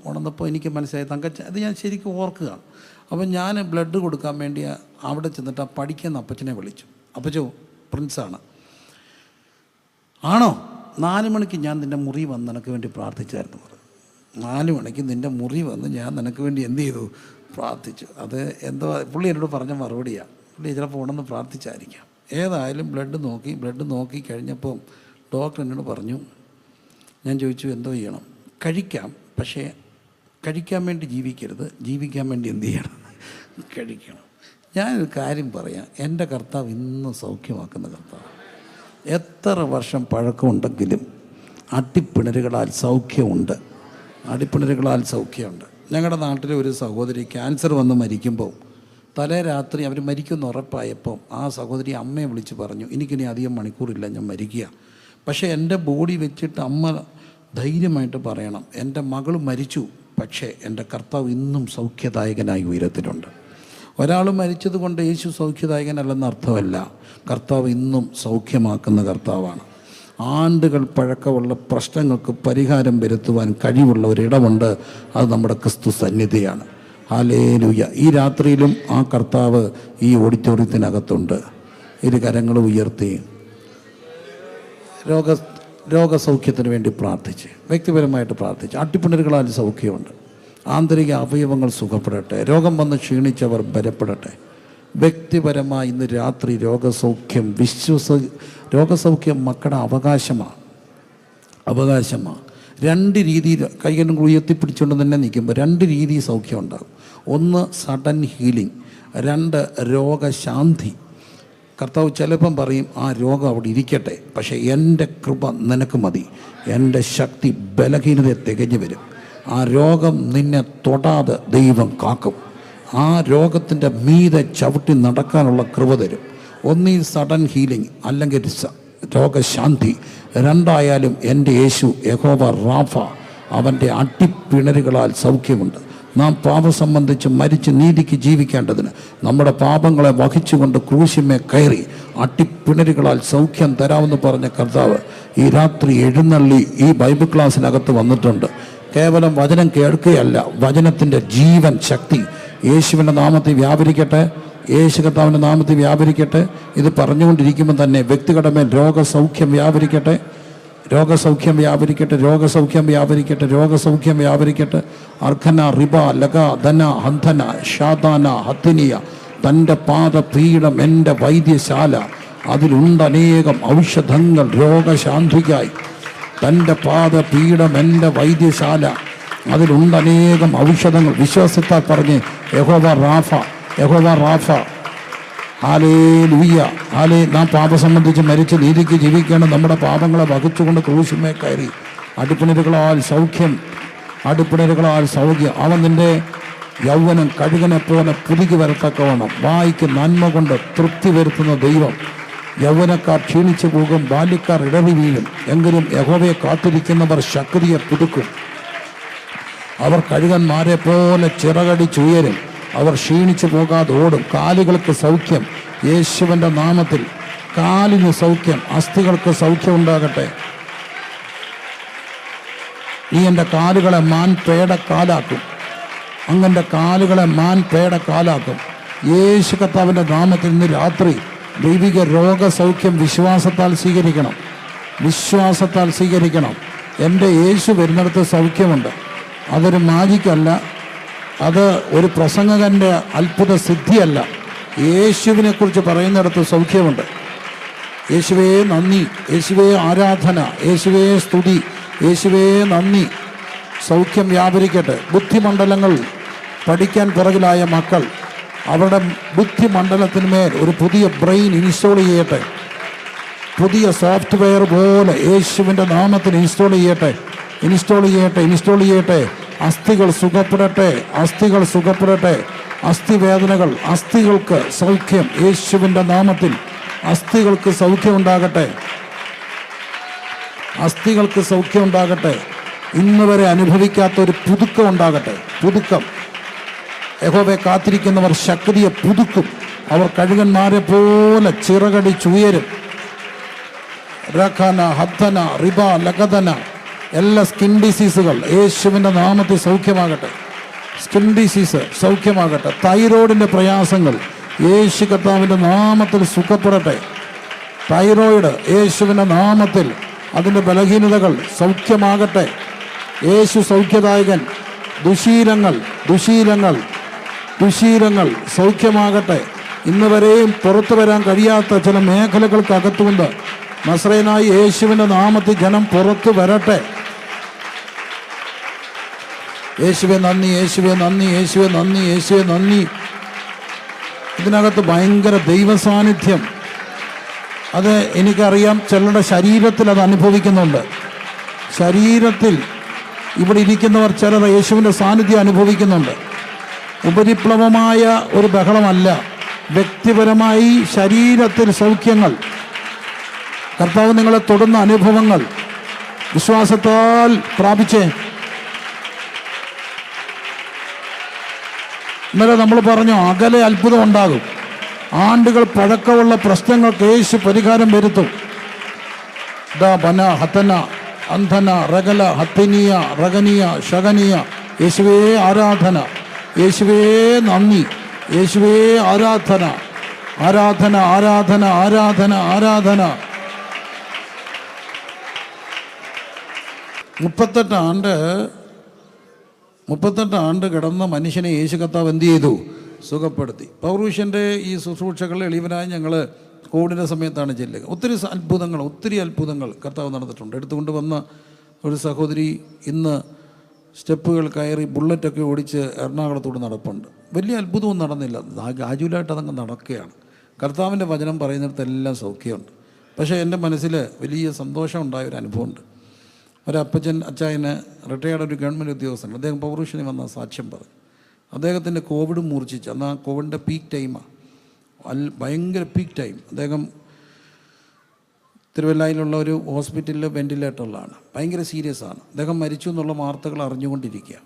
ഉണർന്നപ്പോൾ എനിക്ക് മനസ്സിലായി അത് ഞാൻ ശരിക്കും ഓർക്കുകയാണ്. അപ്പം ഞാൻ ബ്ലഡ് കൊടുക്കാൻ വേണ്ടി അവിടെ ചെന്നിട്ട് ആ പഠിക്കുന്ന അപ്പച്ചനെ വിളിച്ചു. അപ്പച്ചോ പ്രിൻസാണ്. ആണോ? 4 മണിക്ക് ഞാൻ നിൻ്റെ മുറി വന്ന് നിനക്ക് വേണ്ടി പ്രാർത്ഥിച്ചായിരുന്നു പറഞ്ഞു. 4 മണിക്ക് നിൻ്റെ മുറി വന്ന് ഞാൻ നിനക്ക് വേണ്ടി എന്ത് ചെയ്തു? പ്രാർത്ഥിച്ചു. അത് എന്തോ പുള്ളി എന്നോട് പറഞ്ഞ മറുപടിയാണ്. പുള്ളി ചിലപ്പോൾ ഉണർന്ന് പ്രാർത്ഥിച്ചായിരിക്കാം. ഏതായാലും ബ്ലഡ് നോക്കി കഴിഞ്ഞപ്പോൾ ഡോക്ടർ എന്നോട് പറഞ്ഞു, ഞാൻ ചോദിച്ചു എന്തോ ചെയ്യണം? കഴിക്കാം, പക്ഷേ കഴിക്കാൻ വേണ്ടി ജീവിക്കരുത്, ജീവിക്കാൻ വേണ്ടി എന്ത് ചെയ്യണം? കഴിക്കണം. ഞാനൊരു കാര്യം പറയാം, എൻ്റെ കർത്താവ് ഇന്നും സൗഖ്യമാക്കുന്ന കർത്താവ്. എത്ര വർഷം പഴക്കമുണ്ടെങ്കിലും അടിപ്പിണരുകളാൽ സൗഖ്യമുണ്ട്, അടിപ്പിണരുകളാൽ സൗഖ്യമുണ്ട്. ഞങ്ങളുടെ നാട്ടിലെ ഒരു സഹോദരി ക്യാൻസർ വന്ന് മരിക്കുമ്പോൾ തലേ രാത്രി അവർ മരിക്കുമെന്ന് ഉറപ്പായപ്പം ആ സഹോദരി അമ്മയെ വിളിച്ച് പറഞ്ഞു, എനിക്കിനി അധികം മണിക്കൂറില്ല, ഞാൻ മരിക്കുക. പക്ഷേ എൻ്റെ ബോഡി വെച്ചിട്ട് അമ്മ ധൈര്യമായിട്ട് പറയണം, എൻ്റെ മകൾ മരിച്ചു, പക്ഷേ എൻ്റെ കർത്താവ് ഇന്നും സൗഖ്യദായകനായി ഉയരത്തിലുണ്ട്. ഒരാൾ മരിച്ചത് കൊണ്ട് യേശു സൗഖ്യദായകനല്ലെന്ന അർത്ഥമല്ല. കർത്താവ് ഇന്നും സൗഖ്യമാക്കുന്ന കർത്താവാണ്. ആണ്ടുകൾ പഴക്കമുള്ള പ്രശ്നങ്ങൾക്ക് പരിഹാരം വരുത്തുവാൻ കഴിവുള്ള ഒരിടമുണ്ട്, അത് നമ്മുടെ ക്രിസ്തു സന്നിധിയാണ്. ഹല്ലേലൂയ. ഈ രാത്രിയിലും ആ കർത്താവ് ഈ ഓഡിറ്റോറിയത്തിനകത്തുണ്ട്. 2 കരങ്ങളും ഉയർത്തി രോഗസൗഖ്യത്തിന് വേണ്ടി പ്രാർത്ഥിച്ച്, വ്യക്തിപരമായിട്ട് പ്രാർത്ഥിച്ച്. അട്ടിപ്പിണരുകളാൽ സൗഖ്യമുണ്ട്. ആന്തരിക അവയവങ്ങൾ സുഖപ്പെടട്ടെ. രോഗം വന്ന് ക്ഷീണിച്ചവർ ബലപ്പെടട്ടെ. വ്യക്തിപരമായി ഇന്ന് രാത്രി രോഗസൗഖ്യം മക്കളുടെ അവകാശമാണ്. 2 രീതിയിൽ കൈകളും ഉയർത്തിപ്പിടിച്ചുകൊണ്ട് തന്നെ നിൽക്കുമ്പോൾ 2 രീതി സൗഖ്യം ഉണ്ടാകും. 1 സഡൻ ഹീലിംഗ്, 2 രോഗശാന്തി. കർത്താവ് ചിലപ്പം പറയും ആ രോഗം അവിടെ ഇരിക്കട്ടെ, പക്ഷേ എൻ്റെ കൃപ നിനക്ക് മതി, എൻ്റെ ശക്തി ബലഹീനതയെ തികഞ്ഞു വരും. ആ രോഗം നിന്നെ തൊടാതെ ദൈവം കാക്കും. ആ രോഗത്തിൻ്റെ മീതെ ചവിട്ടി നടക്കാനുള്ള കൃപ തരും. ഒന്നീ സഡൻ ഹീലിംഗ്, അല്ലെങ്കിൽ രോഗശാന്തി. രണ്ടായാലും എൻ്റെ യേശു യഹോവ റാഫ, അവൻ്റെ അട്ടിപ്പിണരുകളാൽ സൗഖ്യമുണ്ട്. നാം പാപം സംബന്ധിച്ച് മരിച്ച് നീതിക്ക് ജീവിക്കേണ്ടതിന് നമ്മുടെ പാപങ്ങളെ വഹിച്ചുകൊണ്ട് ക്രൂശിമേ കയറി അട്ടിപ്പിണരുകളാൽ സൗഖ്യം തരാമെന്ന് പറഞ്ഞ കർത്താവ് ഈ രാത്രി എഴുന്നള്ളി ഈ ബൈബിൾ ക്ലാസ്സിനകത്ത് വന്നിട്ടുണ്ട്. കേവലം വചനം കേൾക്കുകയല്ല, വചനത്തിൻ്റെ ജീവൻ ശക്തി യേശുവിൻ്റെ നാമത്തിൽ വ്യാപരിക്കട്ടെ, യേശു കർത്താവിൻ്റെ നാമത്തിൽ വ്യാപരിക്കട്ടെ. ഇത് പറഞ്ഞുകൊണ്ടിരിക്കുമ്പോൾ തന്നെ വ്യക്തികളുടെ മേൽ രോഗസൗഖ്യം വ്യാപരിക്കട്ടെ, രോഗസൗഖ്യം വ്യാപരിക്കട്ടെ, രോഗസൗഖ്യം വ്യാപരിക്കട്ടെ, രോഗസൗഖ്യം വ്യാപരിക്കട്ടെ. അർഖന റിബ ലഗ ധന ഹന്ധന ഷാദാന ഹത്തിനിയ. തൻ്റെ പാദപീഠം എൻ്റെ വൈദ്യശാല, അതിലുണ്ടനേകം ഔഷധങ്ങൾ രോഗശാന്തിക്കായി. തൻ്റെ പാദപീഠം എൻ്റെ വൈദ്യശാല, അതിലുണ്ടനേകം ഔഷധങ്ങൾ. വിശ്വാസത്താൽ പറഞ്ഞ് യഹോവ റാഫ, യഹോവ റാഫ. ഹല്ലേലൂയ, നാം പാപം സംബന്ധിച്ച് മരിച്ച് നീതിക്ക് ജീവിക്കണം. നമ്മുടെ പാപങ്ങളെ വഹിച്ചുകൊണ്ട് ക്രൂശിന്മേ കയറി അടിപ്പിണരുകളാൽ സൗഖ്യം, അടിപ്പിണരുകളാൽ സൗഖ്യം. അവൻ നിൻ്റെ യൗവനം കഴുകനെ പോലെ പുതുക്കി വരത്തക്കവണ്ണം വായിക്ക് നന്മ കൊണ്ട് തൃപ്തി വരുത്തുന്ന ദൈവം. യൗവനക്കാർ ക്ഷീണിച്ചു പോകും, ബാല്യക്കാർ ഇടറി വീഴും, എങ്കിലും യഹോവയെ കാത്തിരിക്കുന്നവർ ശക്തിയെ പുതുക്കും. അവർ കഴുകന്മാരെ പോലെ ചിറകടിച്ചുയരും, അവർ ക്ഷീണിച്ചു പോകാതെ ഓടും. കാലുകൾക്ക് സൗഖ്യം യേശുവിൻ്റെ നാമത്തിൽ, കാലിന് സൗഖ്യം, അസ്ഥികൾക്ക് സൗഖ്യം ഉണ്ടാകട്ടെ. നീ എൻ്റെ കാലുകളെ മാൻപേടക്കാലാക്കും, അങ്ങൻ്റെ കാലുകളെ മാൻപേടക്കാലാക്കും. യേശു കർത്താവിൻ്റെ നാമത്തിൽ ഇന്ന് രാത്രി ദൈവിക രോഗസൗഖ്യം വിശ്വാസത്താൽ സ്വീകരിക്കണം, വിശ്വാസത്താൽ സ്വീകരിക്കണം. എൻ്റെ യേശു വരുന്നിടത്ത് സൗഖ്യമുണ്ട്. അതൊരു മാജിക്കല്ല, അത് ഒരു പ്രസംഗകൻ്റെ അത്ഭുത സിദ്ധിയല്ല. യേശുവിനെ കുറിച്ച് പറയുന്നിടത്ത് സൗഖ്യമുണ്ട്. യേശുവേ നന്ദി, യേശുവേ ആരാധന, യേശുവേ സ്തുതി, യേശുവേ നന്ദി. സൗഖ്യം വ്യാപരിക്കട്ടെ. ബുദ്ധിമണ്ഡലങ്ങൾ പഠിക്കാൻ പുറകിലായ മക്കൾ അവരുടെ ബുദ്ധിമണ്ഡലത്തിന്മേൽ ഒരു പുതിയ ബ്രെയിൻ ഇൻസ്റ്റോൾ ചെയ്യട്ടെ, പുതിയ സോഫ്റ്റ്വെയർ പോലെ യേശുവിൻ്റെ നാമത്തിൽ ഇൻസ്റ്റോൾ ചെയ്യട്ടെ, ഇൻസ്റ്റോൾ ചെയ്യട്ടെ, ഇൻസ്റ്റോൾ ചെയ്യട്ടെ. അസ്ഥികൾ സുഖപ്പെടട്ടെ, അസ്ഥികൾ സുഖപ്പെടട്ടെ. അസ്ഥിവേദനകൾ, അസ്ഥികൾക്ക് സൗഖ്യം യേശുവിൻ്റെ നാമത്തിൽ. അസ്ഥികൾക്ക് സൗഖ്യമുണ്ടാകട്ടെ, അസ്ഥികൾക്ക് സൗഖ്യമുണ്ടാകട്ടെ. ഇന്ന് വരെ അനുഭവിക്കാത്ത ഒരു പുതുക്കം ഉണ്ടാകട്ടെ, പുതുക്കം. യഹോവയെ കാത്തിരിക്കുന്നവർ ശക്തിയെ പുതുക്കും, അവർ കഴുകന്മാരെ പോലെ ചിറകടിച്ചുയരും. രഖന ഹത്തന റിബ ലഗദന. എല്ലാ സ്കിൻ ഡിസീസുകൾ യേശുവിൻ്റെ നാമത്തിൽ സൗഖ്യമാകട്ടെ, സ്കിൻ ഡിസീസ് സൗഖ്യമാകട്ടെ. തൈറോയിഡിൻ്റെ പ്രയാസങ്ങൾ യേശു കർത്താവിൻ്റെ നാമത്തിൽ സുഖപ്പെടട്ടെ. തൈറോയിഡ് യേശുവിൻ്റെ നാമത്തിൽ, അതിൻ്റെ ബലഹീനതകൾ സൗഖ്യമാകട്ടെ. യേശു സൗഖ്യദായകൻ. ദുശീലങ്ങൾ, ദുശീലങ്ങൾ, ദുശീലങ്ങൾ സൗഖ്യമാകട്ടെ. ഇന്ന് വരെയും പുറത്തു വരാൻ കഴിയാത്ത ചില മേഖലകൾക്കകത്തുകൊണ്ട് നസ്രയനായ യേശുവിൻ്റെ നാമത്തിൽ ജനം പുറത്തു വരട്ടെ. യേശുവേ നന്ദി, യേശുവേ നന്ദി, യേശുവേ നന്ദി, യേശുവേ നന്ദി. ഇതിനകത്ത് ഭയങ്കര ദൈവസാന്നിധ്യം. അത് എനിക്കറിയാം, ചിലരുടെ ശരീരത്തിൽ അത് അനുഭവിക്കുന്നുണ്ട്. ശരീരത്തിൽ ഇവിടെ ഇരിക്കുന്നവർ ചിലർ യേശുവിൻ്റെ സാന്നിധ്യം അനുഭവിക്കുന്നുണ്ട്. ഉപരിപ്ലവമായ ഒരു ബഹളമല്ല, വ്യക്തിപരമായി ശരീരത്തിൽ സൗഖ്യങ്ങൾ. കർത്താവ് നിങ്ങളെ തൊടുന്ന അനുഭവങ്ങൾ വിശ്വാസത്താൽ പ്രാപിച്ചേ. ഇന്നലെ നമ്മൾ പറഞ്ഞു, അകലെ അത്ഭുതം ഉണ്ടാകും. ആണ്ടുകൾ പഴക്കമുള്ള പ്രശ്നങ്ങൾക്ക് യേശു പരിഹാരം വരുത്തും. ബന ഹത്തന അന്ധന റഗല ഹത്തിനിയ റഗനിയ ഷഗനിയ. യേശുവേ ആരാധന, യേശുവേ നന്ദി, യേശുവേ ആരാധന, ആരാധന, ആരാധന, ആരാധന, ആരാധന. 38 ആണ്ട് കിടന്ന മനുഷ്യനെ യേശു കർത്താവ് എന്ത് ചെയ്തു? സുഖപ്പെടുത്തി. പൗരുഷൻ്റെ ഈ ശുശ്രൂഷകൾ എളിവനായി ഞങ്ങൾ കോവിഡിൻ്റെ സമയത്താണ് ചെല്ലുക. ഒത്തിരി അത്ഭുതങ്ങൾ കർത്താവ് നടന്നിട്ടുണ്ട്. എടുത്തുകൊണ്ട് വന്ന ഒരു സഹോദരി ഇന്ന് സ്റ്റെപ്പുകൾ കയറി ബുള്ളറ്റൊക്കെ ഓടിച്ച് എറണാകുളത്തോട് നടപ്പുണ്ട്. വലിയ അത്ഭുതമൊന്നും നടന്നില്ല, ഗ്രാജുവലായിട്ട് അതങ്ങ് നടക്കുകയാണ്. കർത്താവിൻ്റെ വചനം പറയുന്നിടത്തെല്ലാം സൗഖ്യമുണ്ട്. പക്ഷേ എൻ്റെ മനസ്സിൽ വലിയ സന്തോഷം ഉണ്ടായൊരു അനുഭവമുണ്ട്. ഒരപ്പച്ചൻ അച്ചായന് റിട്ടയർഡ് ഒരു ഗവൺമെൻറ് ഉദ്യോഗസ്ഥൻ, അദ്ദേഹം പൗരുഷന് വന്ന സാക്ഷ്യം പറഞ്ഞു. അദ്ദേഹത്തിൻ്റെ കോവിഡ് മൂർച്ഛിച്ച്, എന്നാൽ കോവിഡിൻ്റെ പീക്ക് ടൈമാണ്, ഭയങ്കര പീക്ക് ടൈം. അദ്ദേഹം തിരുവല്ലയിലുള്ള ഒരു ഹോസ്പിറ്റലിൽ വെൻറ്റിലേറ്ററിലാണ്, ഭയങ്കര സീരിയസ് ആണ്. അദ്ദേഹം മരിച്ചു എന്നുള്ള വാർത്തകൾ അറിഞ്ഞുകൊണ്ടിരിക്കുക,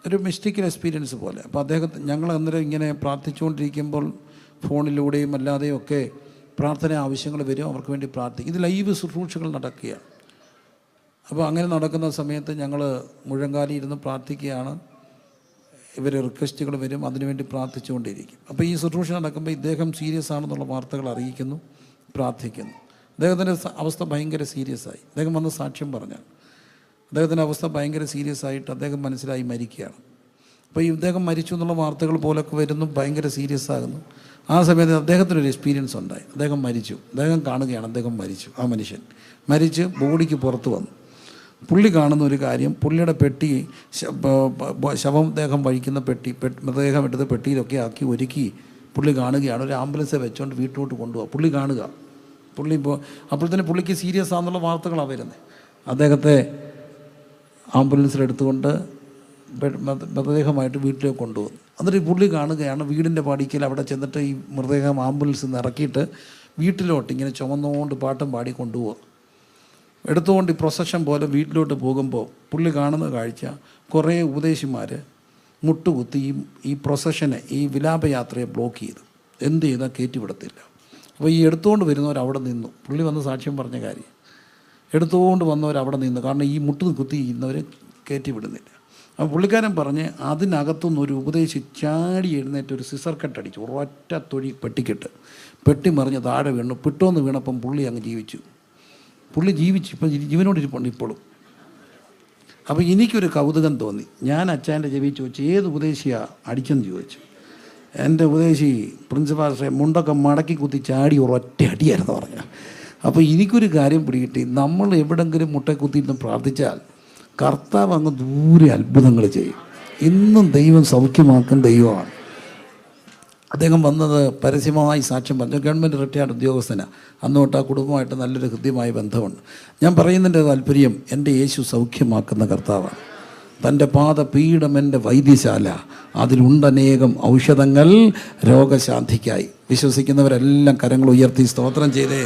ഒരു മിസ്റ്റിക്കൽ എക്സ്പീരിയൻസ് പോലെ. അപ്പോൾ ഞങ്ങൾ അന്നേരം ഇങ്ങനെ പ്രാർത്ഥിച്ചുകൊണ്ടിരിക്കുമ്പോൾ ഫോണിലൂടെയും അല്ലാതെയും ഒക്കെ പ്രാർത്ഥന ആവശ്യങ്ങൾ വരും, അവർക്ക് വേണ്ടി പ്രാർത്ഥിക്കും. ഇത് ലൈവ് ശുശ്രൂഷകൾ നടക്കുകയാണ്. അപ്പോൾ അങ്ങനെ നടക്കുന്ന സമയത്ത് ഞങ്ങൾ മുഴങ്കാലി ഇരുന്ന് പ്രാർത്ഥിക്കുകയാണ്. ഇവർ റിക്വസ്റ്റുകൾ വരും, അതിനുവേണ്ടി പ്രാർത്ഥിച്ചുകൊണ്ടിരിക്കും. അപ്പോൾ ഈ ശുശ്രൂഷ നടക്കുമ്പോൾ ഇദ്ദേഹം സീരിയസ് ആണെന്നുള്ള വാർത്തകൾ അറിയിക്കുന്നു, പ്രാർത്ഥിക്കുന്നു. അദ്ദേഹത്തിൻ്റെ അവസ്ഥ ഭയങ്കര സീരിയസ് ആയി. അദ്ദേഹം വന്ന് സാക്ഷ്യം പറഞ്ഞാൽ അദ്ദേഹത്തിൻ്റെ അവസ്ഥ ഭയങ്കര സീരിയസ് ആയിട്ട് അദ്ദേഹം മനസ്സിലായി മരിക്കുകയാണ്. അപ്പോൾ ഈ ഇദ്ദേഹം മരിച്ചു എന്നുള്ള വാർത്തകൾ പോലൊക്കെ വരുന്നു, ഭയങ്കര സീരിയസ് ആകുന്നു. ആ സമയത്ത് അദ്ദേഹത്തിനൊരു എക്സ്പീരിയൻസ് ഉണ്ടായി. അദ്ദേഹം മരിച്ചു, അദ്ദേഹം കാണുകയാണ് അദ്ദേഹം മരിച്ചു. ആ മനുഷ്യൻ മരിച്ച് ബോഡിക്ക് പുറത്ത് വന്നു. പുള്ളി കാണുന്ന ഒരു കാര്യം, പുള്ളിയുടെ പെട്ടി, ശവദേഹം വഹിക്കുന്ന പെട്ടി, മൃതദേഹം എടുത്ത പെട്ടിയിലൊക്കെ ആക്കി ഒരുക്കി പുള്ളി കാണുകയാണ്. ഒരു ആംബുലൻസെ വെച്ചുകൊണ്ട് വീട്ടിലോട്ട് കൊണ്ടുപോകാം. പുള്ളി കാണുക, പുള്ളി അപ്പോഴത്തേന് പുള്ളിക്ക് സീരിയസ് ആണെന്നുള്ള വാർത്തകളാണ് വരുന്നത്. അദ്ദേഹത്തെ ആംബുലൻസിലെടുത്തുകൊണ്ട് മൃതദേഹമായിട്ട് വീട്ടിലേക്ക് കൊണ്ടുപോകുന്നു. എന്നിട്ട് പുള്ളി കാണുകയാണ് വീടിൻ്റെ പടിക്കൽ അവിടെ ചെന്നിട്ട് ഈ മൃതദേഹം ആംബുലൻസിൽ നിന്ന് ഇറക്കിയിട്ട് വീട്ടിലോട്ട് ഇങ്ങനെ ചുമന്നുകൊണ്ട് പാട്ടും പാടി കൊണ്ടുപോകുക. എടുത്തുകൊണ്ട് ഈ പ്രൊസഷൻ പോലെ വീട്ടിലോട്ട് പോകുമ്പോൾ പുള്ളി കാണുന്ന കാഴ്ച, കുറേ ഉപദേശിമാർ മുട്ടുകുത്തി ഈ പ്രൊസഷനെ, ഈ വിലാപയാത്രയെ ബ്ലോക്ക് ചെയ്തു. എന്ത് ചെയ്താൽ കയറ്റിവിടത്തില്ല. അപ്പോൾ ഈ എടുത്തുകൊണ്ട് വരുന്നവർ അവിടെ നിന്നു. പുള്ളി വന്ന് സാക്ഷ്യം പറഞ്ഞ കാര്യം, എടുത്തുകൊണ്ട് വന്നവർ അവിടെ നിന്നു. കാരണം ഈ മുട്ട് കുത്തി ഇന്നവർ കയറ്റിവിടുന്നില്ല. അപ്പോൾ പുള്ളിക്കാരൻ പറഞ്ഞ് അതിനകത്തുനിന്ന് ഒരു ഉപദേശി ചാടി എഴുന്നേറ്റ് ഒരു സിസർ കട്ടടിച്ചു, ഒറ്റ തൊഴി പെട്ടിക്കെട്ട്, പെട്ടി മറിഞ്ഞ് താഴെ വീണു. പിട്ടോന്ന് വീണപ്പം പുള്ളി അങ്ങ് ജീവിച്ചു. പുള്ളി ജീവിച്ചു, ഇപ്പം ജീവനോടിരിപ്പുണ്ട് ഇപ്പോഴും. അപ്പോൾ എനിക്കൊരു കൗതുകം തോന്നി. ഞാൻ അച്ചായൻ്റെ ചെവി ചോദിച്ചു, ഏത് ഉപദേശിയാണ് അടിച്ചെന്ന് ചോദിച്ചു. എൻ്റെ ഉപദേശി പ്രിൻസിപ്പാൾ മുണ്ടൊക്കെ മടക്കി കുത്തി ചാടി ഒരൊറ്റ അടിയായിരുന്നു പറഞ്ഞു. അപ്പോൾ എനിക്കൊരു കാര്യം പിടികിട്ടി, നമ്മൾ എവിടെങ്കിലും മുട്ട കുത്തിയിട്ട് പ്രാർത്ഥിച്ചാൽ കർത്താവ് അങ്ങ് ദൂരെ അത്ഭുതങ്ങൾ ചെയ്യും. ഇന്നും ദൈവം സൗഖ്യമാക്കുന്ന ദൈവമാണ്. അദ്ദേഹം വന്നത് പരസ്യമായി സാക്ഷ്യം പറഞ്ഞു. ഗവൺമെൻറ് റിട്ടയർഡ് ഉദ്യോഗസ്ഥനാണ്. അന്ന് തൊട്ട് ആ കുടുംബമായിട്ട് നല്ലൊരു ഹൃദ്യമായ ബന്ധമുണ്ട്. ഞാൻ പറയുന്നതിൻ്റെ താല്പര്യം, എൻ്റെ യേശു സൗഖ്യമാക്കുന്ന കർത്താവാണ്. തൻ്റെ പാദപീഠം എൻ്റെ വൈദ്യശാല, അതിലുണ്ടനേകം ഔഷധങ്ങൾ രോഗശാന്തിക്കായി. വിശ്വസിക്കുന്നവരെല്ലാം കരങ്ങൾ ഉയർത്തി സ്തോത്രം ചെയ്തേ.